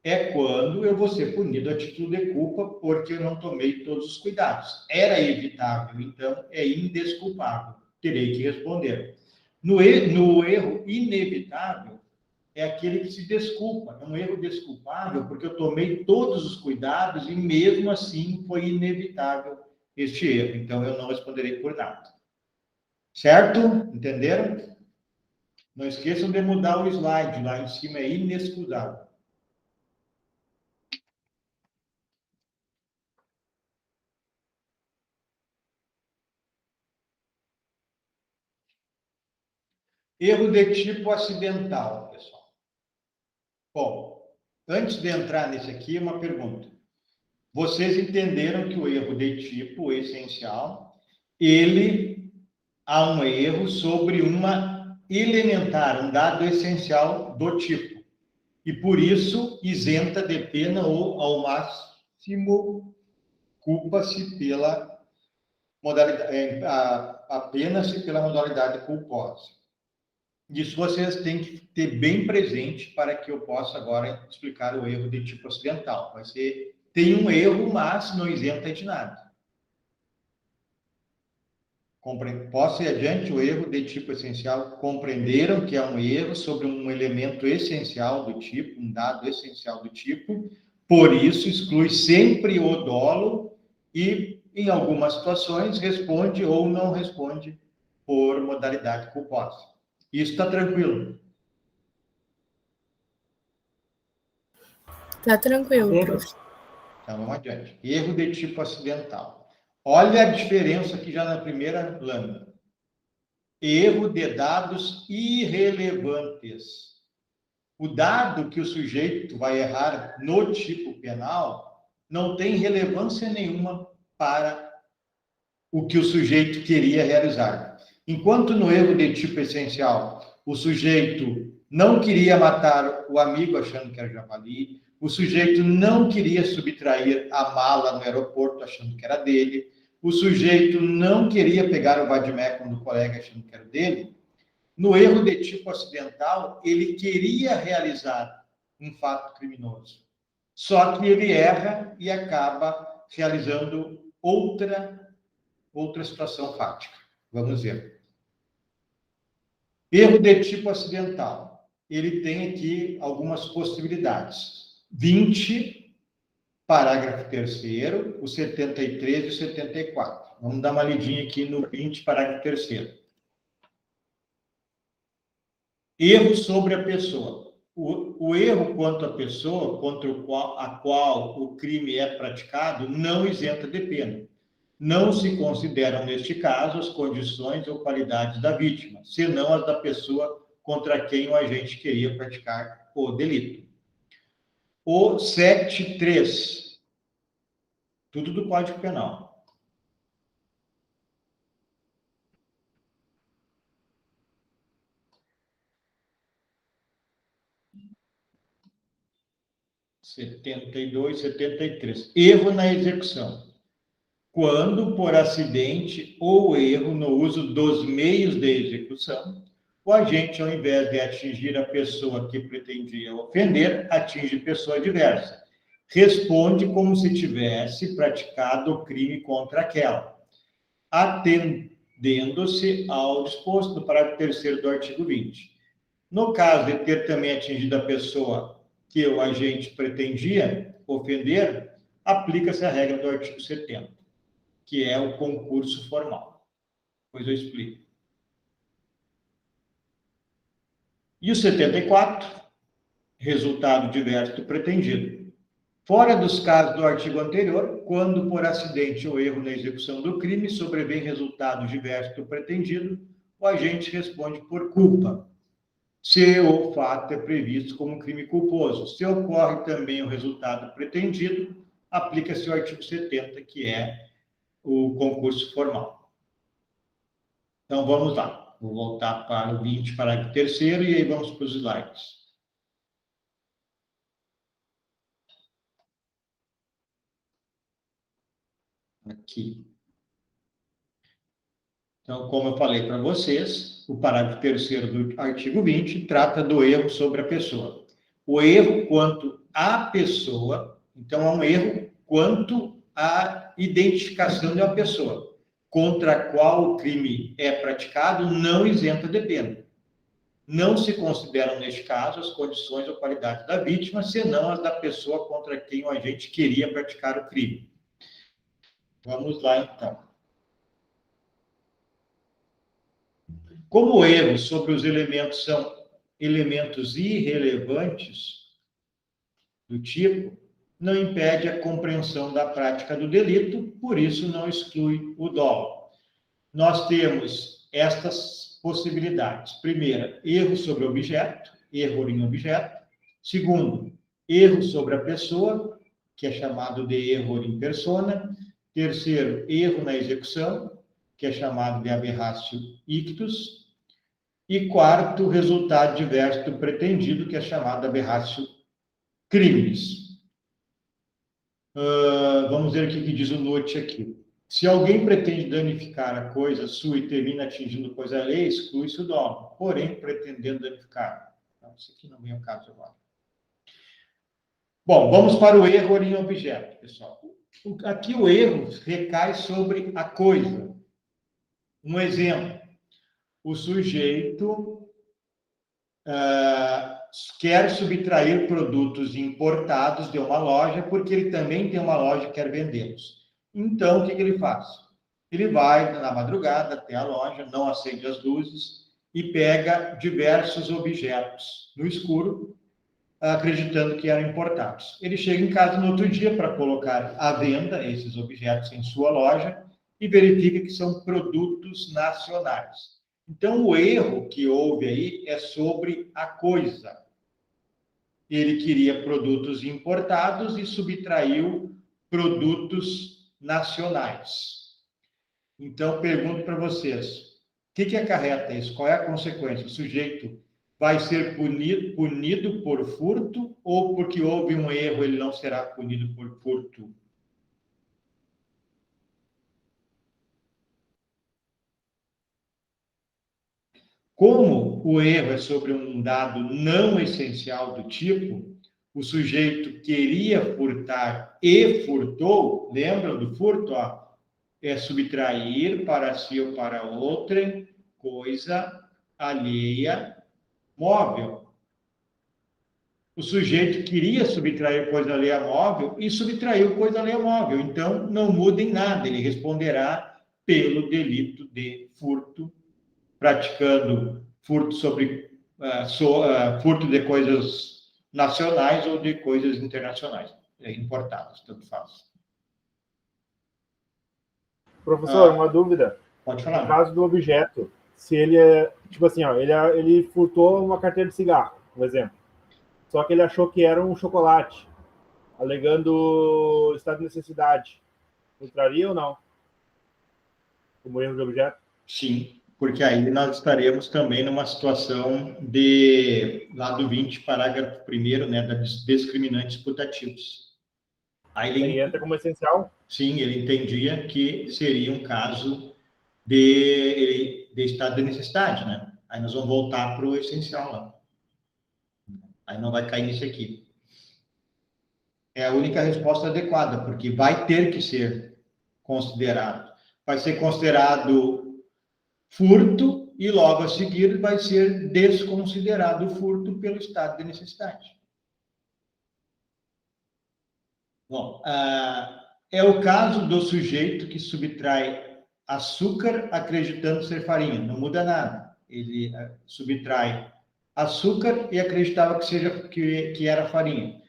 S1: é quando eu vou ser punido a título de culpa porque eu não tomei todos os cuidados. Era evitável, então é indesculpável. Terei que responder. No erro inevitável, é aquele que se desculpa. É um erro desculpável porque eu tomei todos os cuidados e mesmo assim foi inevitável este erro. Então eu não responderei por nada. Certo? Entenderam? Não esqueçam de mudar o slide. Lá em cima é inexcusável. Erro de tipo acidental, pessoal. Bom, antes de entrar nesse aqui, uma pergunta. Vocês entenderam que o erro de tipo essencial, há um erro sobre uma elementar, um dado essencial do tipo. E por isso isenta de pena ou, ao máximo, culpa-se pela modalidade, apenas pela modalidade culposa. Isso vocês têm que ter bem presente para que eu possa agora explicar o erro de tipo acidental. Vai ser, tem um erro, mas não isenta de nada. Posso ir adiante? O erro de tipo essencial. Compreenderam que é um erro sobre um elemento essencial do tipo, um dado essencial do tipo, por isso exclui sempre o dolo e, em algumas situações, responde ou não responde por modalidade culposa. Isso está tranquilo?
S3: Tá tranquilo,
S2: Bem,
S3: prof.
S1: Então, vamos adiante. Erro de tipo acidental. Olha a diferença aqui já na primeira lâmina. Erro de dados irrelevantes. O dado que o sujeito vai errar no tipo penal não tem relevância nenhuma para o que o sujeito queria realizar. Enquanto no erro de tipo essencial, o sujeito não queria matar o amigo achando que era javali, o sujeito não queria subtrair a mala no aeroporto achando que era dele, o sujeito não queria pegar o vadimécum do colega achando que era dele. No erro de tipo acidental, ele queria realizar um fato criminoso. Só que ele erra e acaba realizando outra situação fática. Vamos ver. Erro de tipo acidental. Ele tem aqui algumas possibilidades. 20, parágrafo 3º, o 73 e o 74. Vamos dar uma lidinha aqui no 20, parágrafo 3º. Erro sobre a pessoa. O erro quanto à pessoa, contra a qual o crime é praticado, não isenta de pena. Não se consideram, neste caso, as condições ou qualidades da vítima, senão as da pessoa contra quem o agente queria praticar o delito. O 7.3, tudo do Código Penal. Setenta e dois, 73. Erro na execução. Quando, por acidente ou erro no uso dos meios de execução, o agente, ao invés de atingir a pessoa que pretendia ofender, atinge pessoa diversa. Responde como se tivesse praticado o crime contra aquela, atendendo-se ao disposto do parágrafo 3º do artigo 20. No caso de ter também atingido a pessoa que o agente pretendia ofender, aplica-se a regra do artigo 70. Que é o concurso formal. Depois eu explico. E o 74 resultado diverso do pretendido. Fora dos casos do artigo anterior, quando por acidente ou erro na execução do crime sobrevém resultado diverso do pretendido, o agente responde por culpa, se o fato é previsto como crime culposo. Se ocorre também o resultado pretendido, aplica-se o artigo 70, que é o concurso formal. Então, vamos lá. Vou voltar para o 20, parágrafo 3º, e aí vamos para os slides. Aqui. Então, como eu falei para vocês, o parágrafo 3º do artigo 20 trata do erro sobre a pessoa. O erro quanto à pessoa, então é um erro quanto à identificação de uma pessoa, contra a qual o crime é praticado, não isenta de pena. Não se consideram, neste caso, as condições ou qualidades da vítima, senão as da pessoa contra quem o agente queria praticar o crime. Vamos lá, então. Como erros sobre os elementos são elementos irrelevantes do tipo, não impede a compreensão da prática do delito, por isso não exclui o dolo. Nós temos estas possibilidades. Primeira, erro sobre objeto, erro em objeto. Segundo, erro sobre a pessoa, que é chamado de erro in persona. Terceiro, erro na execução, que é chamado de aberratio ictus. E quarto, resultado diverso do pretendido, que é chamado de aberratio criminis. Vamos ver o que diz o note aqui. Se alguém pretende danificar a coisa sua e termina atingindo coisa alheia, exclui-se o dolo. Porém, pretendendo danificar. Então, isso aqui não vem ao caso agora. Bom, vamos para o erro em objeto, pessoal. Aqui o erro recai sobre a coisa. Um exemplo. O sujeito quer subtrair produtos importados de uma loja porque ele também tem uma loja e quer vendê-los. Então, o que ele faz? Ele vai na madrugada até a loja, não acende as luzes e pega diversos objetos no escuro, acreditando que eram importados. Ele chega em casa no outro dia para colocar à venda esses objetos em sua loja e verifica que são produtos nacionais. Então, o erro que houve aí é sobre a coisa. Ele queria produtos importados e subtraiu produtos nacionais. Então, pergunto para vocês, o que acarreta isso? Qual é a consequência? O sujeito vai ser punido por furto ou porque houve um erro, ele não será punido por furto? Como o erro é sobre um dado não essencial do tipo, o sujeito queria furtar e furtou, lembram do furto? É subtrair para si ou para outra coisa alheia móvel. O sujeito queria subtrair coisa alheia móvel e subtraiu coisa alheia móvel. Então, não muda em nada, ele responderá pelo delito de furto, praticando furto furto de coisas nacionais ou de coisas internacionais, importadas, tanto faz.
S4: Professor, uma dúvida.
S1: Pode falar.
S4: No caso do objeto, se ele é, tipo assim, ele furtou uma carteira de cigarro, por exemplo. Só que ele achou que era um chocolate, alegando estado de necessidade. Entraria ou não? Como erro de objeto?
S1: Sim. Porque aí nós estaremos também numa situação de, lá do 20, parágrafo 1º, né, das discriminantes putativos. Aí
S4: ele entra como essencial?
S1: Sim, ele entendia que seria um caso de estado de necessidade, né? Aí nós vamos voltar para o essencial lá. Aí não vai cair nisso aqui. É a única resposta adequada, porque vai ter que ser considerado. Vai ser considerado furto e logo a seguir vai ser desconsiderado o furto pelo estado de necessidade. Bom, é o caso do sujeito que subtrai açúcar acreditando ser farinha. Não muda nada. Ele subtrai açúcar e acreditava que era farinha.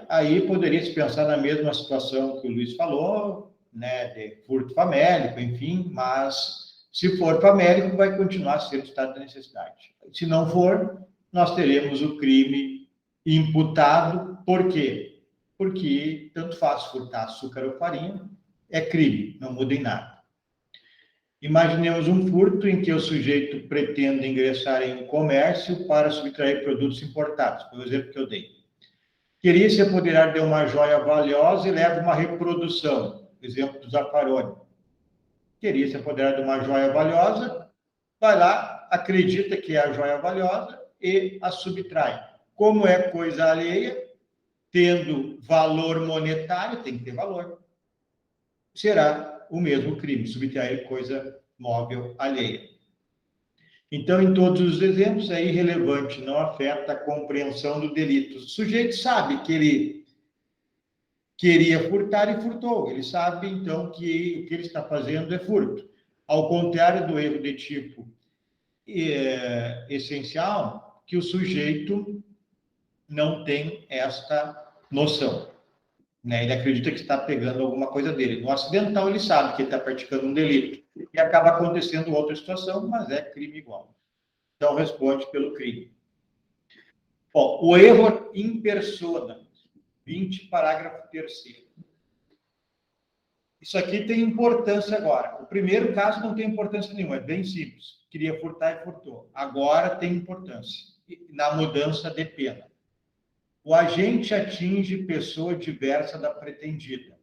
S1: Aí poderia se pensar na mesma situação que o Luiz falou, né, de furto famélico, enfim, mas se for famélico, vai continuar sendo estado de necessidade. Se não for, nós teremos o crime imputado. Por quê? Porque tanto faz furtar açúcar ou farinha, é crime, não muda em nada. Imaginemos um furto em que o sujeito pretende ingressar em um comércio para subtrair produtos importados, por exemplo que eu dei. Queria se apoderar de uma joia valiosa e leva uma reprodução, exemplo do Zaffaroni. Queria se apoderar de uma joia valiosa, vai lá, acredita que é a joia valiosa e a subtrai. Como é coisa alheia, tendo valor monetário, tem que ter valor, será o mesmo crime, subtrair coisa móvel alheia. Então, em todos os exemplos, é irrelevante, não afeta a compreensão do delito. O sujeito sabe que ele queria furtar e furtou. Ele sabe, então, que o que ele está fazendo é furto. Ao contrário do erro de tipo essencial, que o sujeito não tem esta noção. Né? Ele acredita que está pegando alguma coisa dele. No acidental, ele sabe que ele está praticando um delito. E acaba acontecendo outra situação, mas é crime igual. Então, responde pelo crime. Bom, o erro in persona, 20, parágrafo 3º. Isso aqui tem importância agora. O primeiro caso não tem importância nenhuma, é bem simples. Queria furtar e furtou. Agora tem importância, na mudança de pena. O agente atinge pessoa diversa da pretendida.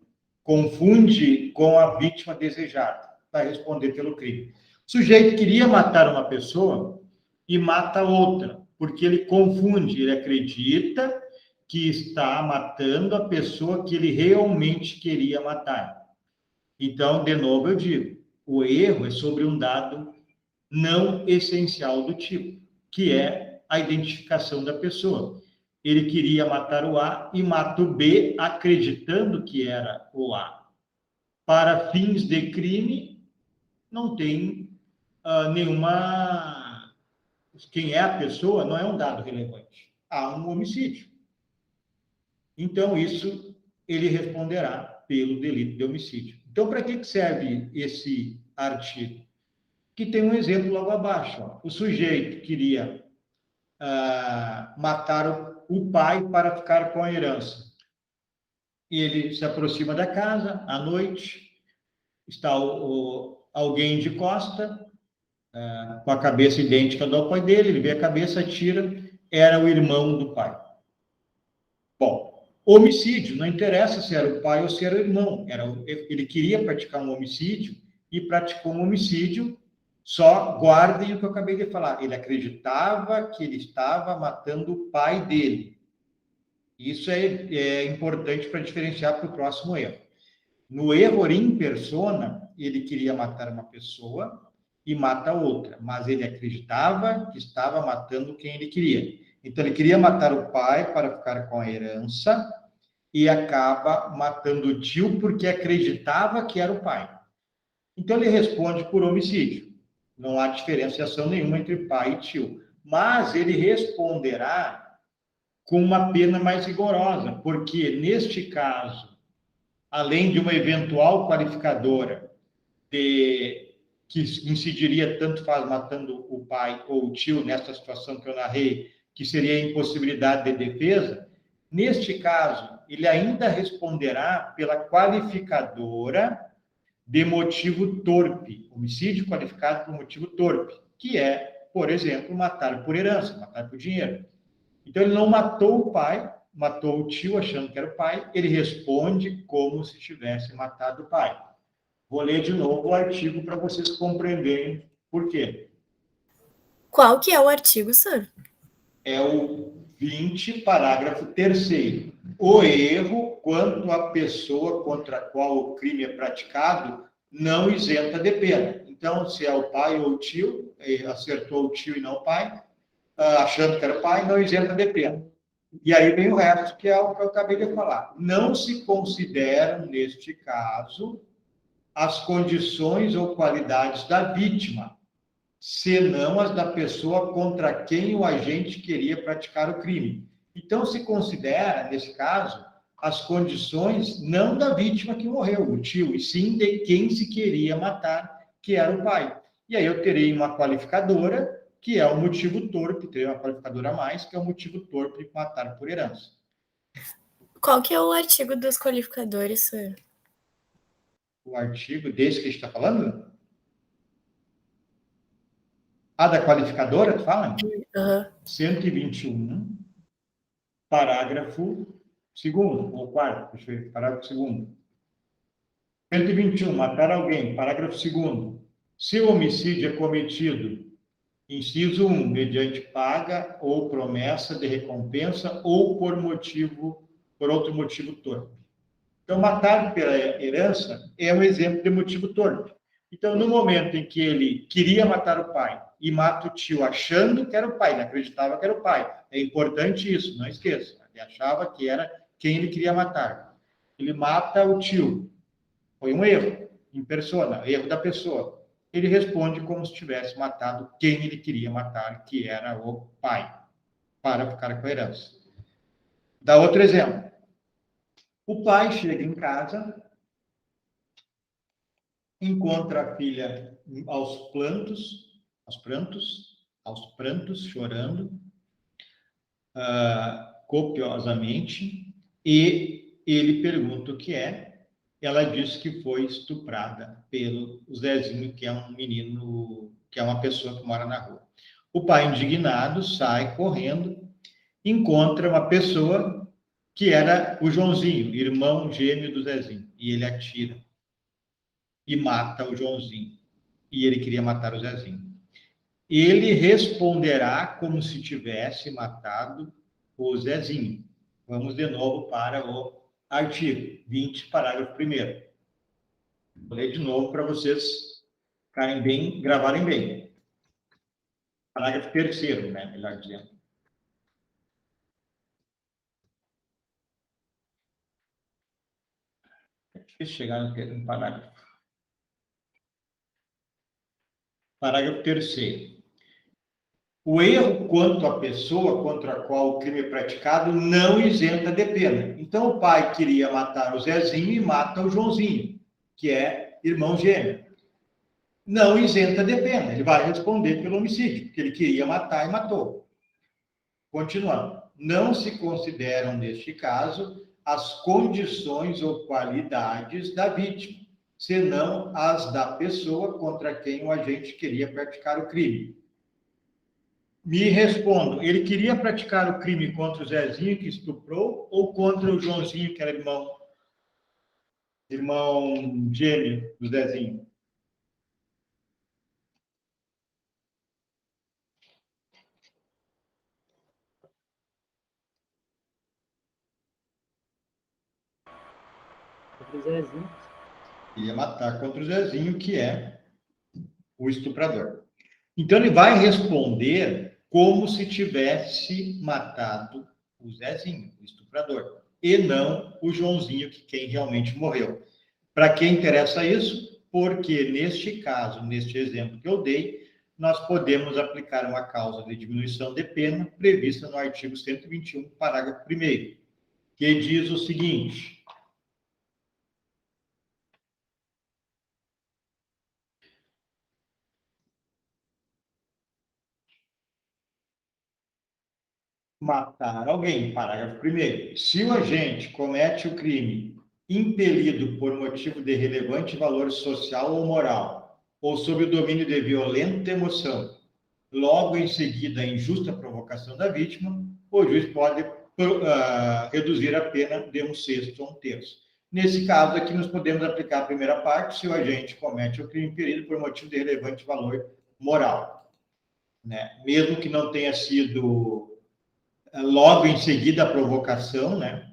S1: Confunde com a vítima desejada. Vai responder pelo crime. O sujeito queria matar uma pessoa e mata outra, porque ele confunde, ele acredita que está matando a pessoa que ele realmente queria matar. Então, de novo eu digo, o erro é sobre um dado não essencial do tipo, que é a identificação da pessoa. Ele queria matar o A e mata o B, acreditando que era o A. Para fins de crime, não tem nenhuma... Quem é a pessoa não é um dado relevante. Há um homicídio. Então, isso ele responderá pelo delito de homicídio. Então, para que serve esse artigo? Que tem um exemplo logo abaixo. Ó. O sujeito queria matar o pai para ficar com a herança. Ele se aproxima da casa, à noite, está alguém de costa, com a cabeça idêntica do pai dele, ele vê a cabeça, tira, era o irmão do pai. Bom, homicídio, não interessa se era o pai ou se era o irmão, ele queria praticar um homicídio e praticou um homicídio. Só guardem o que eu acabei de falar. Ele acreditava que ele estava matando o pai dele. Isso é importante para diferenciar para o próximo erro. No erro in persona, ele queria matar uma pessoa e mata outra, mas ele acreditava que estava matando quem ele queria. Então, ele queria matar o pai para ficar com a herança e acaba matando o tio porque acreditava que era o pai. Então, ele responde por homicídio. Não há diferenciação nenhuma entre pai e tio. Mas ele responderá com uma pena mais rigorosa, porque, neste caso, além de uma eventual qualificadora que incidiria tanto faz matando o pai ou o tio, nessa situação que eu narrei, que seria a impossibilidade de defesa, neste caso, ele ainda responderá pela qualificadora de motivo torpe, homicídio qualificado por motivo torpe, que é, por exemplo, matar por herança, matar por dinheiro. Então, ele não matou o pai, matou o tio achando que era o pai, ele responde como se tivesse matado o pai. Vou ler de novo o artigo para vocês compreenderem por quê.
S3: Qual que é o artigo, senhor?
S1: É o 20, parágrafo 3º. O erro, quanto à pessoa contra a qual o crime é praticado, não isenta de pena. Então, se é o pai ou o tio, acertou o tio e não o pai, achando que era o pai, não isenta de pena. E aí vem o resto, que é o que eu acabei de falar. Não se consideram, neste caso, as condições ou qualidades da vítima, senão as da pessoa contra quem o agente queria praticar o crime. Então, se considera, nesse caso, as condições não da vítima que morreu, o tio, e sim de quem se queria matar, que era o pai. E aí eu terei uma qualificadora, que é o motivo torpe, terei uma qualificadora a mais, que é o motivo torpe de matar por herança.
S3: Qual que é o artigo dos qualificadores, senhor?
S1: O artigo desse que a gente está falando? Da qualificadora, tu fala?
S3: Uhum.
S1: 121, parágrafo 2º, ou 4º, deixa eu ver, parágrafo 2º. 121, matar alguém, parágrafo 2º. Se o homicídio é cometido, inciso 1, mediante paga ou promessa de recompensa ou por outro motivo torpe. Então, matar pela herança é um exemplo de motivo torpe. Então, no momento em que ele queria matar o pai e mata o tio achando que era o pai, ele acreditava que era o pai. É importante isso, não esqueça. Ele achava que era quem ele queria matar. Ele mata o tio. Foi um erro, em persona, erro da pessoa. Ele responde como se tivesse matado quem ele queria matar, que era o pai, para ficar com a herança. Dá outro exemplo. O pai chega em casa, encontra a filha aos prantos, chorando, copiosamente, e ele pergunta o que é. Ela diz que foi estuprada pelo Zezinho, que é um menino, que é uma pessoa que mora na rua. O pai, indignado, sai correndo, encontra uma pessoa que era o Joãozinho, irmão gêmeo do Zezinho, e ele atira e mata o Joãozinho. E ele queria matar o Zezinho. Ele responderá como se tivesse matado o Zezinho. Vamos de novo para o artigo 20, parágrafo 1º. Vou ler de novo para vocês ficarem bem, gravarem bem. Parágrafo 3º, né? Melhor dizendo. É difícil chegar no parágrafo. Parágrafo 3º. O erro quanto à pessoa contra a qual o crime é praticado não isenta de pena. Então, o pai queria matar o Zezinho e mata o Joãozinho, que é irmão gêmeo. Não isenta de pena. Ele vai responder pelo homicídio, porque ele queria matar e matou. Continuando. Não se consideram, neste caso, as condições ou qualidades da vítima, senão as da pessoa contra quem o agente queria praticar o crime. Me respondo, ele queria praticar o crime contra o Zezinho, que estuprou, ou contra o Joãozinho, que era irmão gêmeo do Zezinho?
S2: Contra o Zezinho.
S1: Ia matar contra o Zezinho, que é o estuprador. Então, ele vai responder como se tivesse matado o Zezinho, o estuprador, e não o Joãozinho, que quem realmente morreu. Para quem interessa isso? Porque, neste caso, neste exemplo que eu dei, nós podemos aplicar uma causa de diminuição de pena prevista no artigo 121, parágrafo 1º, que diz o seguinte: matar alguém, parágrafo 1º. Se o agente comete o crime impelido por motivo de relevante valor social ou moral, ou sob o domínio de violenta emoção, logo em seguida a injusta provocação da vítima, o juiz pode reduzir a pena de 1/6 a 1/3. Nesse caso aqui, nós podemos aplicar a primeira parte, se o agente comete o crime impelido por motivo de relevante valor moral, né? Mesmo que não tenha sido logo em seguida a provocação, né?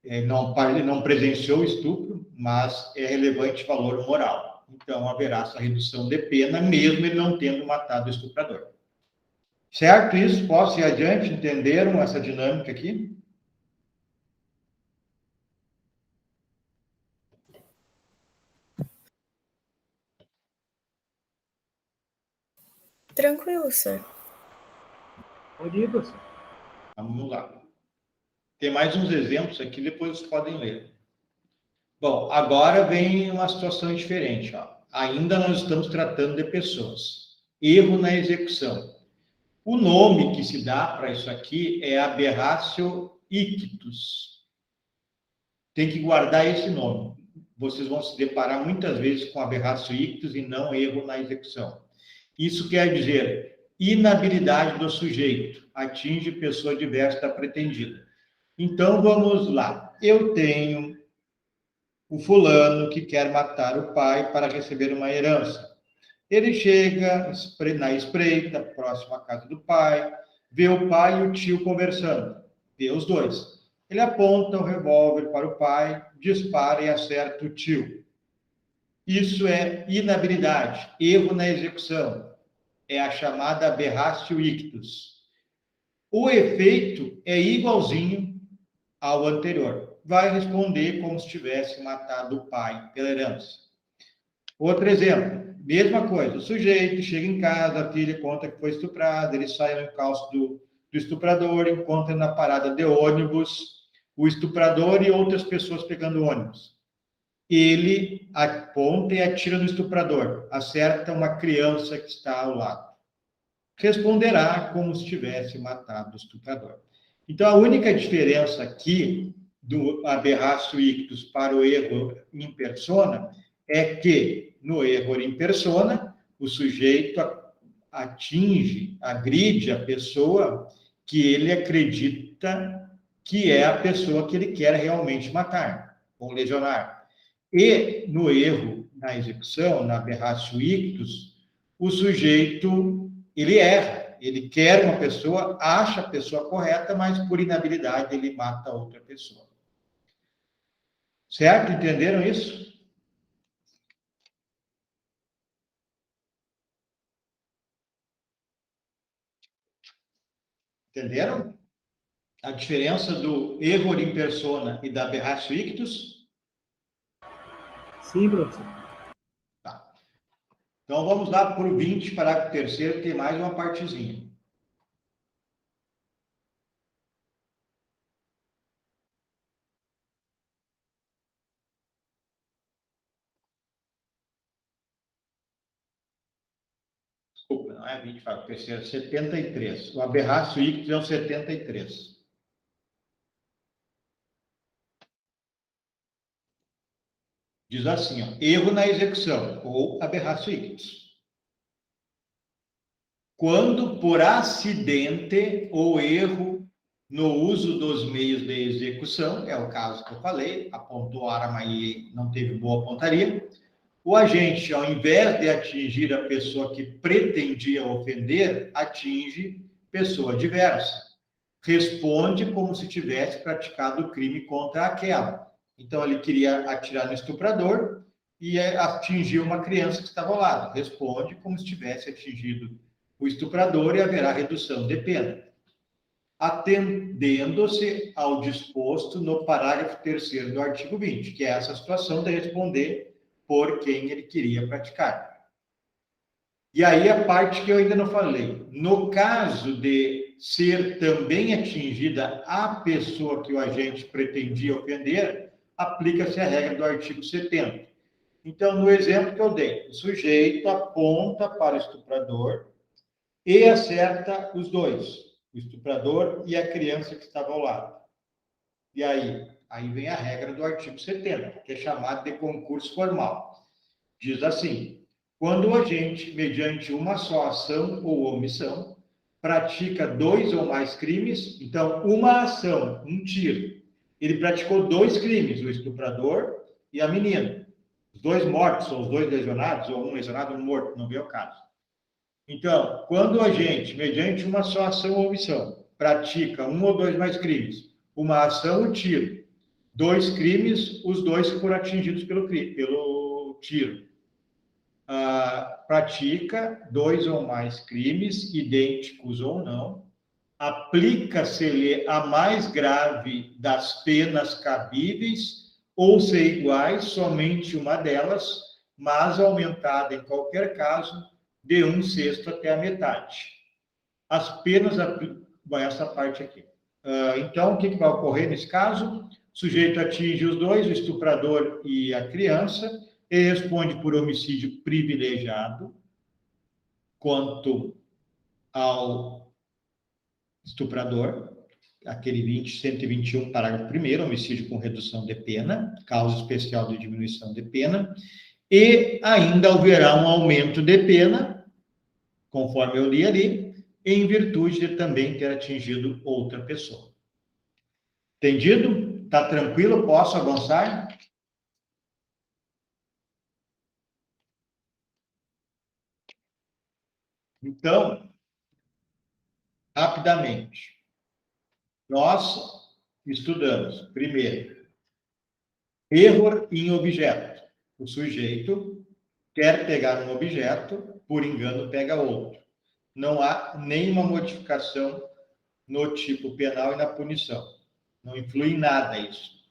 S1: Ele não presenciou o estupro, mas é relevante valor moral. Então, haverá essa redução de pena, mesmo ele não tendo matado o estuprador. Certo isso? Posso ir adiante? Entenderam essa dinâmica aqui?
S3: Tranquilo, senhor.
S2: Pode ir, professor.
S1: Vamos lá. Tem mais uns exemplos aqui, depois vocês podem ler. Bom, agora vem uma situação diferente. Ó. Ainda nós estamos tratando de pessoas. Erro na execução. O nome que se dá para isso aqui é aberratio ictus. Tem que guardar esse nome. Vocês vão se deparar muitas vezes com aberratio ictus e não erro na execução. Isso quer dizer inabilidade do sujeito, atinge pessoa diversa da pretendida. Então, vamos lá. Eu tenho o fulano que quer matar o pai para receber uma herança. Ele chega na espreita, próximo à casa do pai, vê o pai e o tio conversando, vê os dois. Ele aponta o revólver para o pai, dispara e acerta o tio. Isso é inabilidade, erro na execução. É a chamada aberratio ictus. O efeito é igualzinho ao anterior. Vai responder como se tivesse matado o pai pela herança. Outro exemplo, mesma coisa. O sujeito chega em casa, a filha conta que foi estuprada, ele sai no encalço do estuprador, encontra na parada de ônibus o estuprador e outras pessoas pegando ônibus. Ele aponta e atira no estuprador, acerta uma criança que está ao lado. Responderá como se tivesse matado o estuprador. Então, a única diferença aqui do aberratio ictus para o erro in persona é que, no erro in persona, o sujeito atinge, agride a pessoa que ele acredita que é a pessoa que ele quer realmente matar ou lesionar. E, no erro na execução, na aberratio ictus, o sujeito, ele erra. Ele quer uma pessoa, acha a pessoa correta, mas por inabilidade ele mata outra pessoa. Certo? Entenderam isso? Entenderam? A diferença do erro in persona e da aberratio ictus?
S2: Sim, professor.
S1: Tá. Então, vamos lá para o 20, parágrafo 3º, tem mais uma partezinha. Desculpa, não é 20, parágrafo 3º, é 73. O aberratio ictus é o 73. Diz assim, ó, erro na execução, ou aberratio ictus. Quando por acidente ou erro no uso dos meios de execução, é o caso que eu falei, apontou a arma e não teve boa pontaria, o agente, ao invés de atingir a pessoa que pretendia ofender, atinge pessoa diversa. Responde como se tivesse praticado o crime contra aquela. Então, ele queria atirar no estuprador e atingiu uma criança que estava ao lado. Responde como se tivesse atingido o estuprador e haverá redução de pena. Atendendo-se ao disposto no parágrafo 3º do artigo 20, que é essa situação de responder por quem ele queria praticar. E aí a parte que eu ainda não falei. No caso de ser também atingida a pessoa que o agente pretendia ofender, aplica-se a regra do artigo 70. Então, no exemplo que eu dei, o sujeito aponta para o estuprador e acerta os dois, o estuprador e a criança que estava ao lado. E aí vem a regra do artigo 70, que é chamada de concurso formal. Diz assim, quando o agente, mediante uma só ação ou omissão, pratica 2 ou mais crimes, então, uma ação, um tiro, ele praticou 2 crimes, o estuprador e a menina. Os 2 mortos, ou os 2 lesionados, ou um lesionado e um morto, não vê o caso. Então, quando o agente, mediante uma só ação ou omissão, pratica 1 ou 2 mais crimes, uma ação, um tiro, 2 crimes, os 2 foram atingidos pelo tiro. Pratica 2 ou mais crimes, idênticos ou não, aplica-se-lhe a mais grave das penas cabíveis, ou ser iguais, somente uma delas, mas aumentada em qualquer caso, de 1/6 até a metade. As penas, essa parte aqui. Então, o que vai ocorrer nesse caso? O sujeito atinge os dois, o estuprador e a criança, ele responde por homicídio privilegiado, quanto ao estuprador, aquele 121, parágrafo 1º, homicídio com redução de pena, causa especial de diminuição de pena, e ainda haverá um aumento de pena, conforme eu li ali, em virtude de também ter atingido outra pessoa. Entendido? Está tranquilo? Posso avançar? Então, rapidamente, nós estudamos, primeiro, erro em objeto. O sujeito quer pegar um objeto, por engano pega outro. Não há nenhuma modificação no tipo penal e na punição. Não influi em nada isso.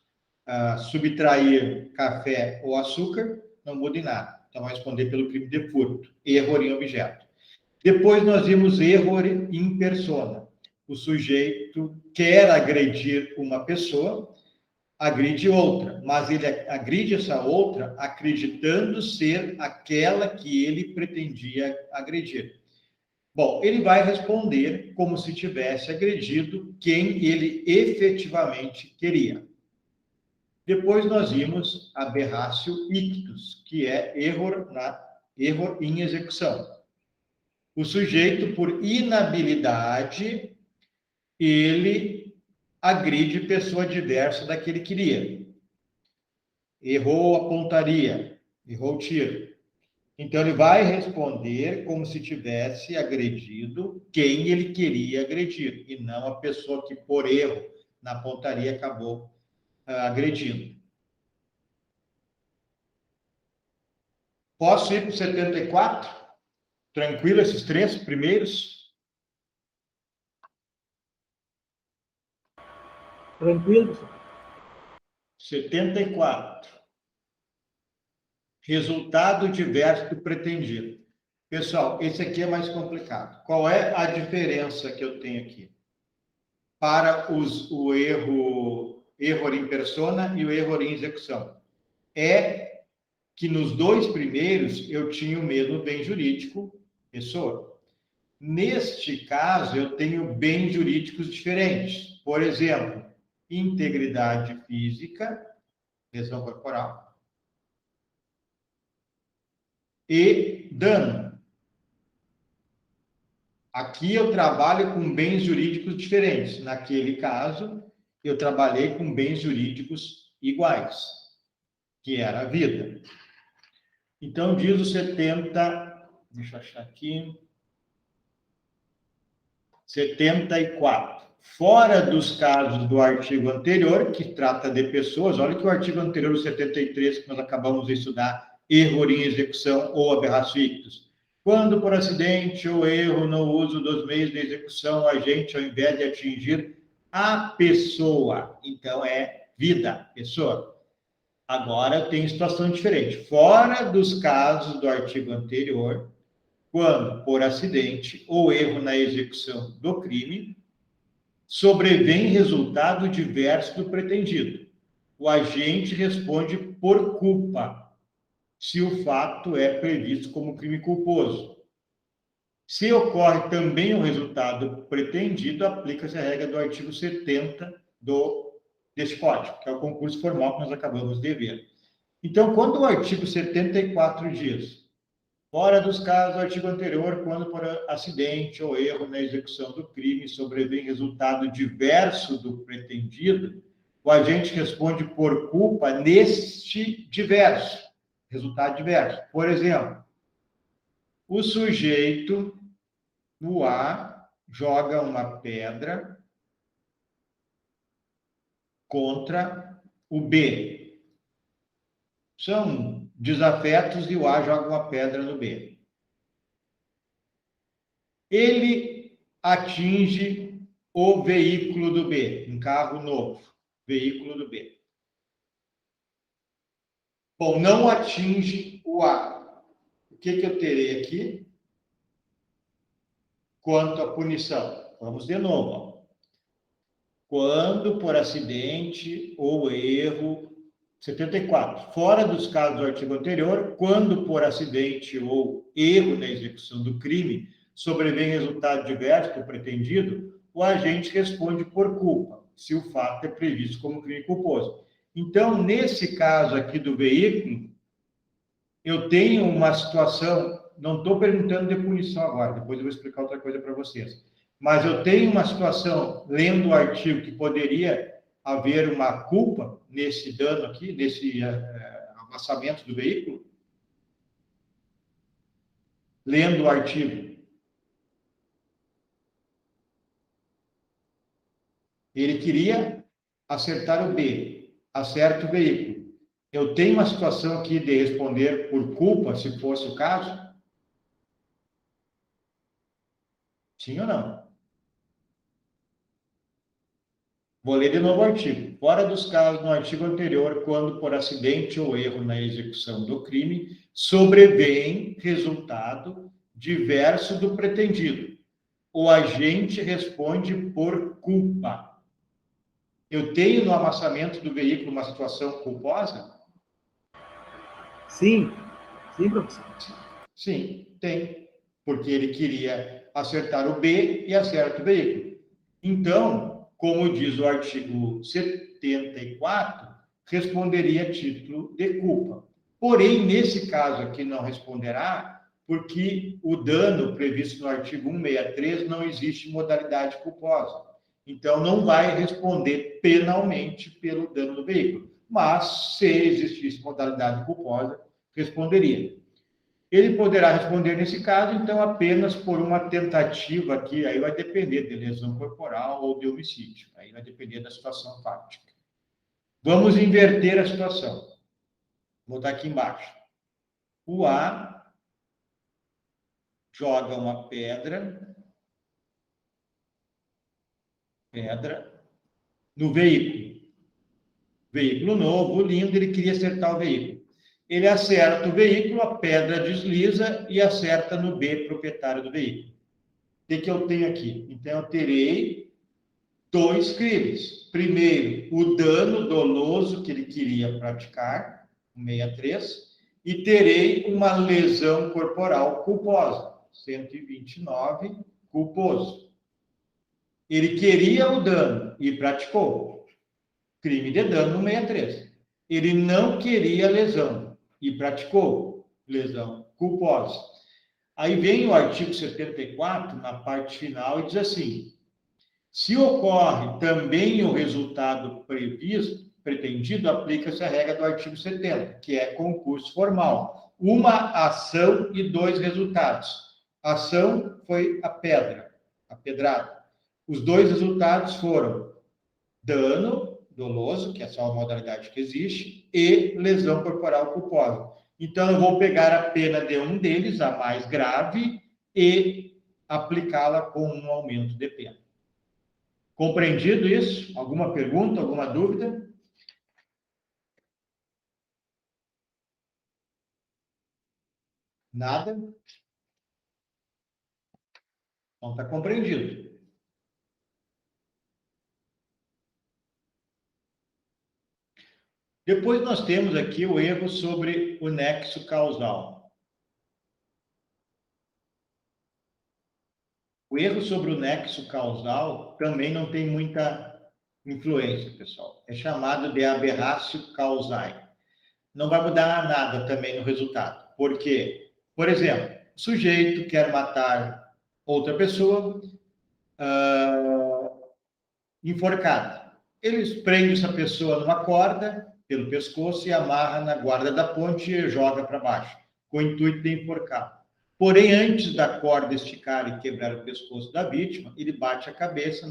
S1: Subtrair café ou açúcar não muda em nada. Então, vai responder pelo crime de furto, erro em objeto. Depois nós vimos erro em persona. O sujeito quer agredir uma pessoa, agride outra, mas ele agride essa outra acreditando ser aquela que ele pretendia agredir. Bom, ele vai responder como se tivesse agredido quem ele efetivamente queria. Depois nós vimos aberratio ictus, que é erro em execução. O sujeito, por inabilidade, ele agride pessoa diversa da que ele queria. Errou a pontaria, errou o tiro. Então, ele vai responder como se tivesse agredido quem ele queria agredir, e não a pessoa que, por erro, na pontaria, acabou agredindo. Posso ir para o 74? Tranquilo, esses três primeiros?
S2: Tranquilo, professor?
S1: 74. Resultado diverso do pretendido. Pessoal, esse aqui é mais complicado. Qual é a diferença que eu tenho aqui? Para o erro em persona e o erro em execução. É que nos dois primeiros eu tinha o mesmo bem jurídico, pessoa. Neste caso, eu tenho bens jurídicos diferentes. Por exemplo, integridade física, lesão corporal, e dano. Aqui eu trabalho com bens jurídicos diferentes. Naquele caso, eu trabalhei com bens jurídicos iguais, que era a vida. Então, diz o 70, deixa eu achar aqui, 74. Fora dos casos do artigo anterior, que trata de pessoas, olha que o artigo anterior, o 73, que nós acabamos de estudar, erro em execução ou aberratio ictus. Quando por acidente ou erro no uso dos meios de execução, o agente, ao invés de atingir a pessoa, então é vida, pessoa. Agora tem situação diferente. Fora dos casos do artigo anterior, quando, por acidente ou erro na execução do crime, sobrevém resultado diverso do pretendido. O agente responde por culpa, se o fato é previsto como crime culposo. Se ocorre também o resultado pretendido, aplica-se a regra do artigo 70 deste código, que é o concurso formal que nós acabamos de ver. Então, quando o artigo 74 diz, fora dos casos do artigo anterior, quando por acidente ou erro na execução do crime sobrevém resultado diverso do pretendido, o agente responde por culpa neste diverso, resultado diverso. Por exemplo, o sujeito, no A, joga uma pedra contra o B. São desafetos e o A joga uma pedra no B. Ele atinge o veículo do B, um carro novo, veículo do B. Bom, não atinge o A. O que eu terei aqui? quanto à punição. Vamos de novo. Ó. Quando por acidente ou erro, 74. Fora dos casos do artigo anterior, quando por acidente ou erro na execução do crime sobrevém resultado diverso do pretendido, o agente responde por culpa, se o fato é previsto como crime culposo. Então, nesse caso aqui do veículo, eu tenho uma situação, não estou perguntando de punição agora, depois eu vou explicar outra coisa para vocês, mas eu tenho uma situação, lendo o artigo, que poderia haver uma culpa nesse dano aqui, nesse amassamento do veículo, lendo o artigo. Ele queria acertar o B, acerta o veículo. Eu tenho uma situação aqui de responder por culpa, se fosse o caso? Sim ou não? Vou ler de novo o artigo. Fora dos casos no artigo anterior, quando por acidente ou erro na execução do crime, sobrevém resultado diverso do pretendido. O agente responde por culpa. Eu tenho no amassamento do veículo uma situação culposa?
S2: Sim, sim, professor.
S1: Sim, tem. Porque ele queria acertar o B e acerta o veículo. Então, como diz o artigo 74, responderia a título de culpa. Porém, nesse caso aqui não responderá, porque o dano previsto no artigo 163 não existe modalidade culposa. Então, não vai responder penalmente pelo dano do veículo. Mas, se existisse modalidade culposa, responderia. Ele poderá responder, nesse caso, então, apenas por uma tentativa aqui, aí vai depender de lesão corporal ou de homicídio, aí vai depender da situação fática. Vamos inverter a situação. Vou botar aqui embaixo. O A joga uma pedra no veículo. Veículo novo, lindo, ele queria acertar o veículo. Ele acerta o veículo, a pedra desliza e acerta no B, proprietário do veículo. O que eu tenho aqui? Então, eu terei dois crimes. Primeiro, o dano doloso que ele queria praticar, 63, e terei uma lesão corporal culposa, 129, culposo. Ele queria o dano e praticou. Crime de dano no 63. Ele não queria lesão e praticou lesão culposa. Aí vem o artigo 74, na parte final, e diz assim: se ocorre também o resultado previsto, pretendido, aplica-se a regra do artigo 70, que é concurso formal. Uma ação e dois resultados. A ação foi a pedrada. Os dois resultados foram dano doloso, que é só a modalidade que existe, e lesão corporal culposa. Então, eu vou pegar a pena de um deles, a mais grave, e aplicá-la com um aumento de pena. Compreendido isso? Alguma pergunta, alguma dúvida? Nada? Então, está compreendido. Depois nós temos aqui o erro sobre o nexo causal. O erro sobre o nexo causal também não tem muita influência, pessoal. É chamado de aberratio causae. Não vai mudar nada também no resultado. Por quê? Por exemplo, o sujeito quer matar outra pessoa enforcada. Ele prende essa pessoa numa corda pelo pescoço e amarra na guarda da ponte e joga para baixo, com o intuito de enforcar. Porém, antes da corda esticar e quebrar o pescoço da vítima, ele bate a cabeça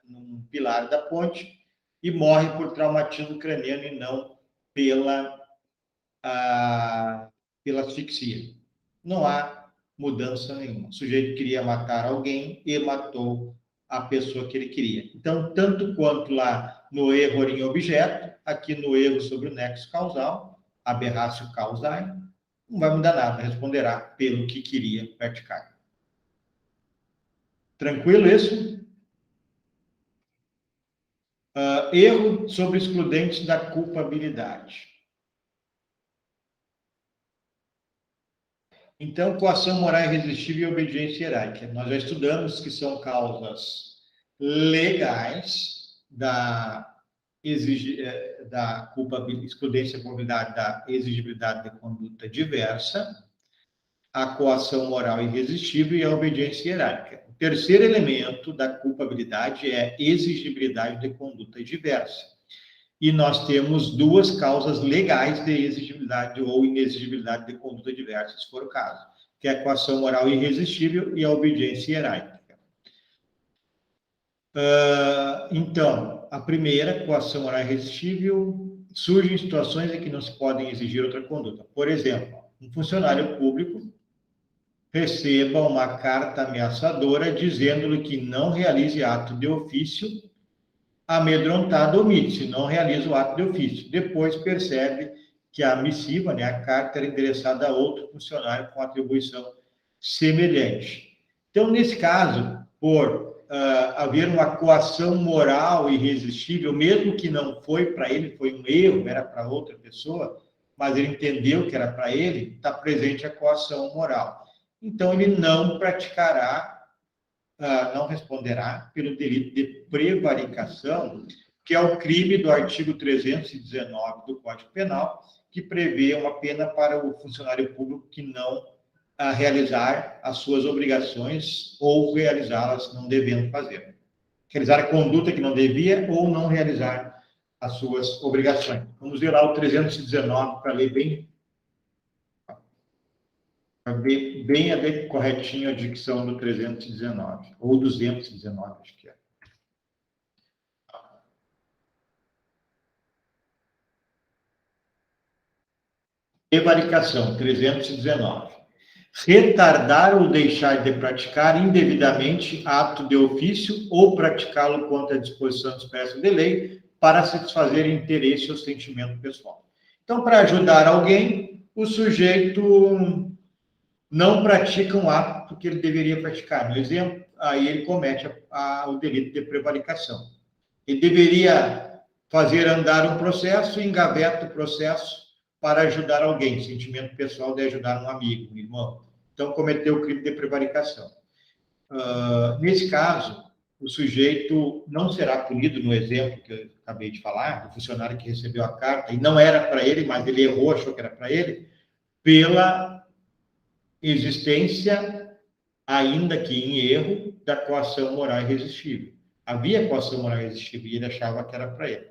S1: num pilar da ponte e morre por traumatismo craniano e não pela asfixia. Não há mudança nenhuma. O sujeito queria matar alguém e matou a pessoa que ele queria. Então, tanto quanto lá no erro em objeto, aqui no erro sobre o nexo causal, aberratio causae, não vai mudar nada, responderá pelo que queria praticar. Tranquilo isso? Erro sobre excludentes da culpabilidade. Então, coação moral irresistível e obediência hierárquica. Nós já estudamos que são causas legais da excludência da culpabilidade, da exigibilidade de conduta diversa, a coação moral irresistível e a obediência hierárquica. O terceiro elemento da culpabilidade é exigibilidade de conduta diversa. E nós temos duas causas legais de exigibilidade ou inexigibilidade de conduta diversa, se for o caso, que é a coação moral irresistível e a obediência hierárquica. Então, a primeira, coação moral irresistível, surge em situações em que não se podem exigir outra conduta. Por exemplo, um funcionário público receba uma carta ameaçadora dizendo-lhe que não realize ato de ofício, amedrontado omite-se, não realiza o ato de ofício. Depois percebe que a missiva, né, a carta, era endereçada a outro funcionário com atribuição semelhante. Então, nesse caso, por haver uma coação moral irresistível, mesmo que não foi para ele, foi um erro, era para outra pessoa, mas ele entendeu que era para ele, está presente a coação moral. Então, ele não praticará, não responderá pelo delito de prevaricação, que é o crime do artigo 319 do Código Penal, que prevê uma pena para o funcionário público que não realizar as suas obrigações ou realizá-las não devendo fazer. Realizar a conduta que não devia ou não realizar as suas obrigações. Vamos ver lá o 319 para ler bem corretinho a dicção do 319, ou 219, acho que é. Prevaricação, 319. Retardar ou deixar de praticar indevidamente ato de ofício ou praticá-lo contra a disposição expressa de lei para satisfazer interesse ou sentimento pessoal. Então, para ajudar alguém, o sujeito não pratica um ato que ele deveria praticar. No exemplo, aí ele comete o delito de prevaricação. Ele deveria fazer andar um processo e engaveta o processo para ajudar alguém, sentimento pessoal de ajudar um amigo, um irmão. Então, cometeu o crime de prevaricação. Nesse caso, o sujeito não será punido, no exemplo que eu acabei de falar, do funcionário que recebeu a carta, e não era para ele, mas ele errou, achou que era para ele, pela existência, ainda que em erro, da coação moral irresistível. Havia coação moral irresistível e ele achava que era para ele.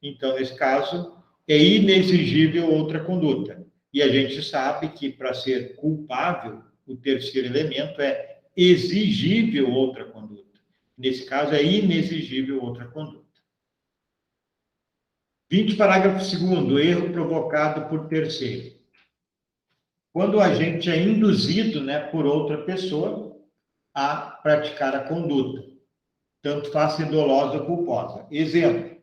S1: Então, nesse caso, é inexigível outra conduta. E a gente sabe que, para ser culpável, o terceiro elemento é exigível outra conduta. Nesse caso, é inexigível outra conduta. 20, parágrafo 2º, erro provocado por terceiro. Quando o agente é induzido, né, por outra pessoa a praticar a conduta, tanto faz ser dolosa ou culposa. Exemplo,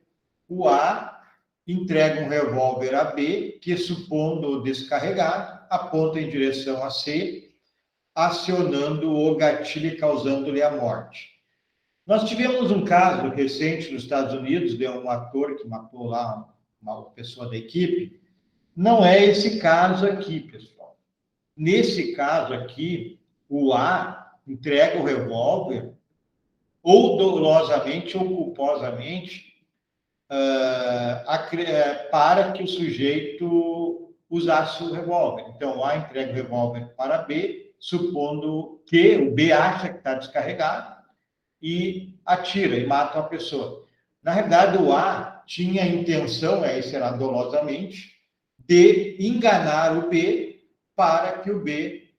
S1: o A entrega um revólver a B, que, supondo-o descarregado, aponta em direção a C, acionando o gatilho e causando-lhe a morte. Nós tivemos um caso recente nos Estados Unidos, de um ator que matou lá uma pessoa da equipe. Não é esse caso aqui, pessoal. Nesse caso aqui, o A entrega o revólver, ou dolosamente ou culposamente, para que o sujeito usasse o revólver. Então, o A entrega o revólver para B, supondo que o B acha que está descarregado e atira e mata a pessoa. Na realidade, o A tinha a intenção, aí será dolosamente, de enganar o B para que o B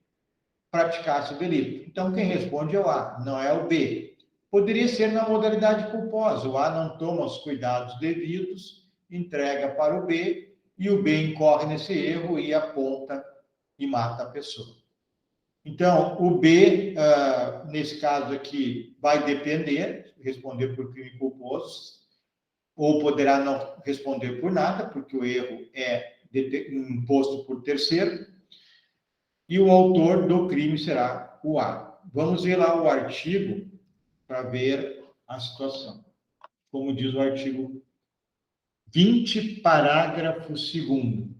S1: praticasse o delito. Então, quem responde é o A, não é o B. Poderia ser na modalidade culposa. O A não toma os cuidados devidos, entrega para o B, e o B incorre nesse erro e aponta e mata a pessoa. Então, o B, nesse caso aqui, vai depender, responder por crime culposo, ou poderá não responder por nada, porque o erro é imposto por terceiro, e o autor do crime será o A. Vamos ver lá o artigo para ver a situação. Como diz o artigo 20, parágrafo 2º.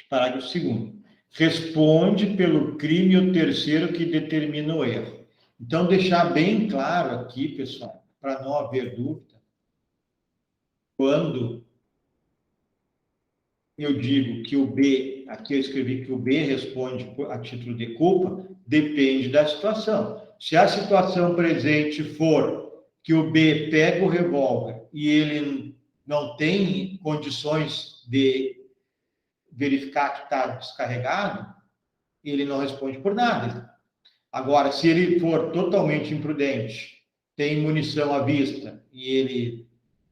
S1: Parágrafo 2º. Responde pelo crime o terceiro que determina o erro. Então, deixar bem claro aqui, pessoal, para não haver dúvida, quando eu digo que o B, aqui eu escrevi que o B responde a título de culpa, depende da situação. Se a situação presente for que o B pega o revólver e ele não tem condições de verificar que está descarregado, ele não responde por nada. Agora, se ele for totalmente imprudente, tem munição à vista e ele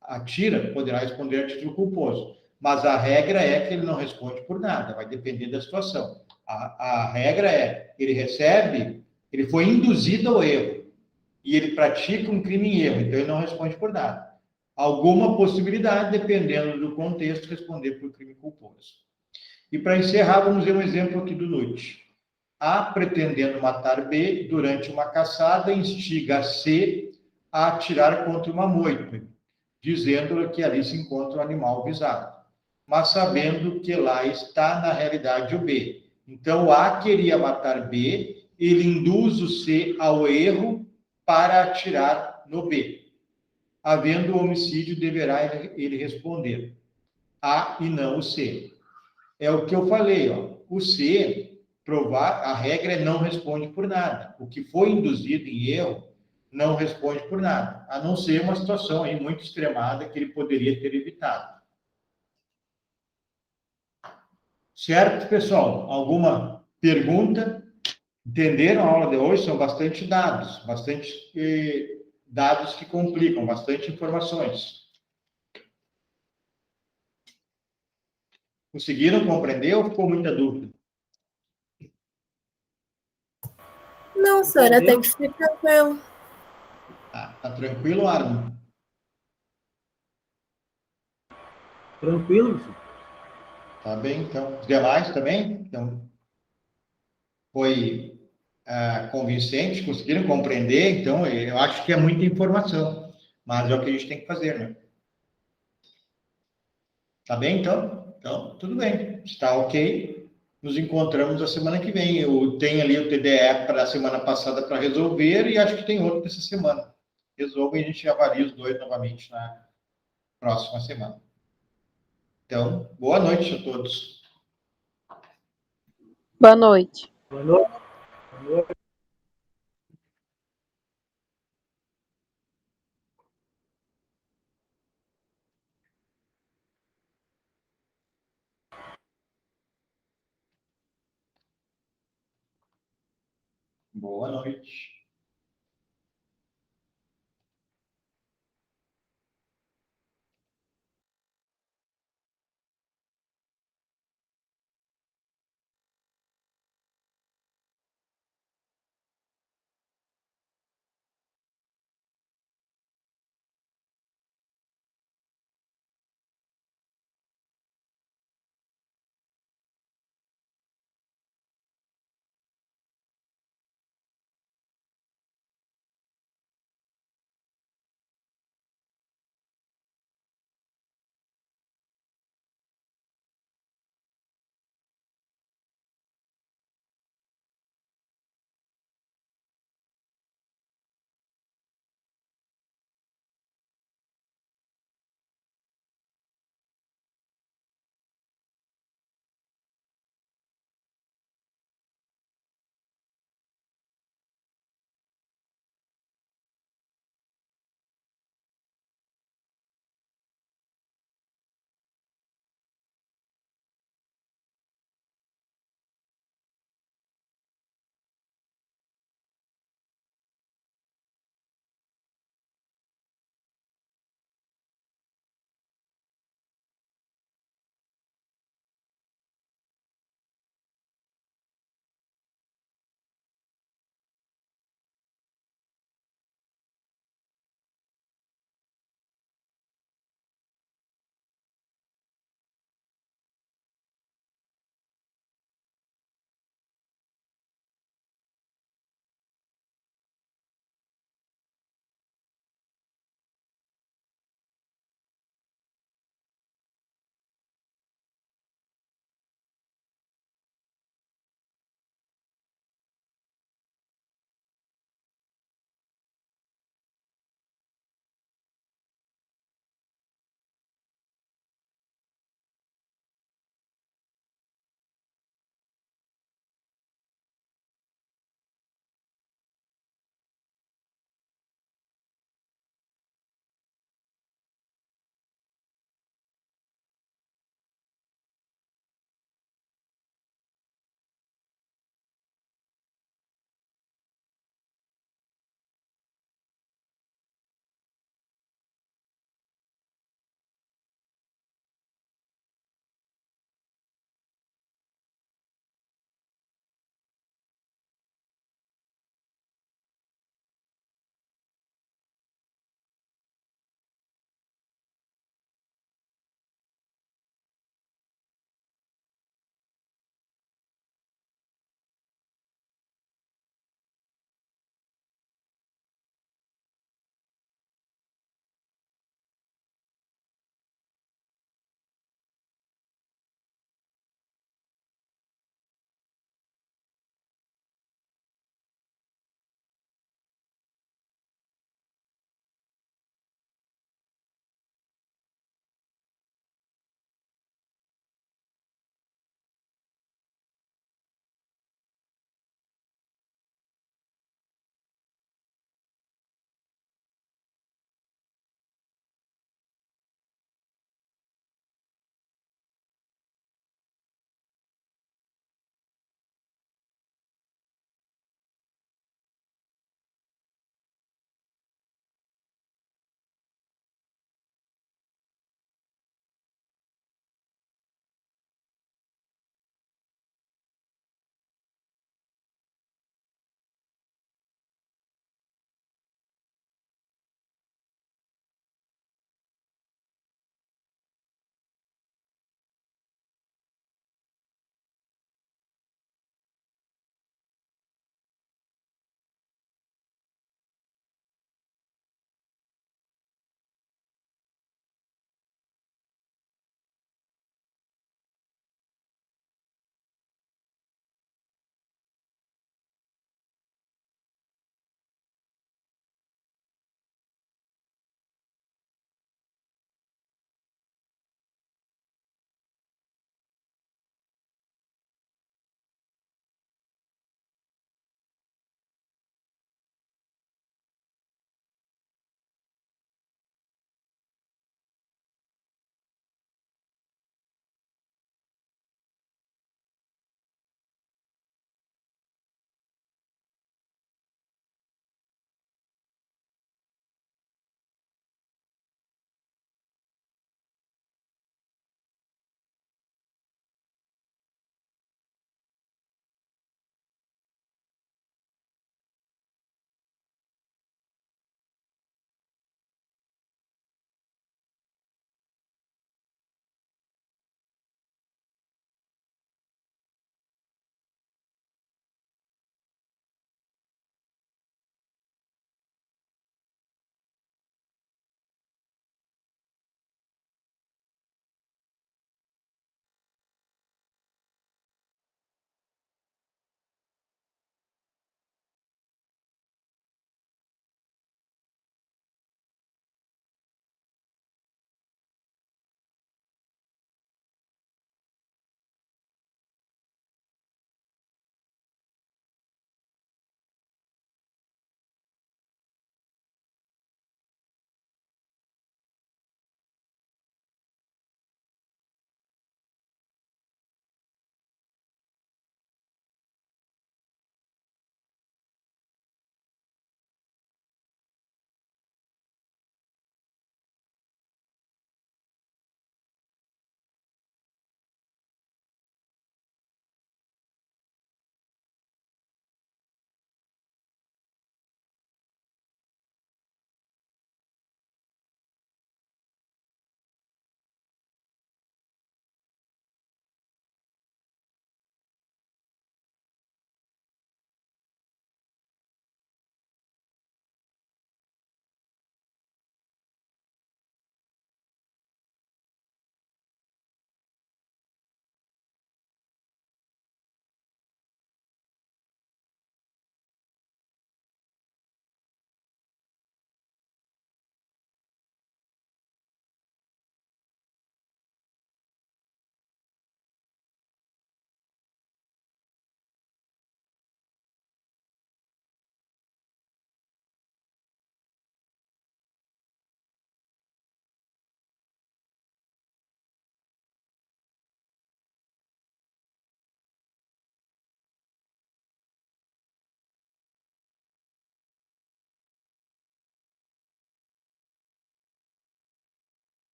S1: atira, poderá responder a título culposo. Mas a regra é que ele não responde por nada, vai depender da situação. A regra é, ele recebe, ele foi induzido ao erro e ele pratica um crime em erro, então ele não responde por nada. Alguma possibilidade, dependendo do contexto, responder por crime culposo. E para encerrar, vamos ver um exemplo aqui do Nutt. A, pretendendo matar B, durante uma caçada, instiga C a atirar contra uma moita, dizendo-lhe que ali se encontra o animal visado, mas sabendo que lá está, na realidade, o B. Então, o A queria matar B, ele induz o C ao erro para atirar no B. Havendo homicídio, deverá ele responder. A e não o C. É o que eu falei, ó. O C, provar, a regra é não responde por nada. O que foi induzido em erro não responde por nada, a não ser uma situação aí muito extremada que ele poderia ter evitado. Certo, pessoal? Alguma pergunta? Entenderam a aula de hoje? São bastante dados que complicam, bastante informações. Conseguiram compreender ou ficou muita dúvida?
S3: Não, senhor, até que fique tranquilo.
S1: Tá tranquilo, Arno?
S2: Tranquilo, senhor?
S1: Tá bem, então. Os demais também? Então, foi convincente, conseguiram compreender, então eu acho que é muita informação, mas é o que a gente tem que fazer, né? Tá bem, então? Então, tudo bem. Está ok. Nos encontramos a semana que vem. Eu tenho ali o TDE para a semana passada para resolver e acho que tem outro dessa semana. Resolvo e a gente avalia os dois novamente na próxima semana. Então, boa noite a todos.
S6: Boa noite.
S2: Boa noite. Boa noite.
S1: Boa noite.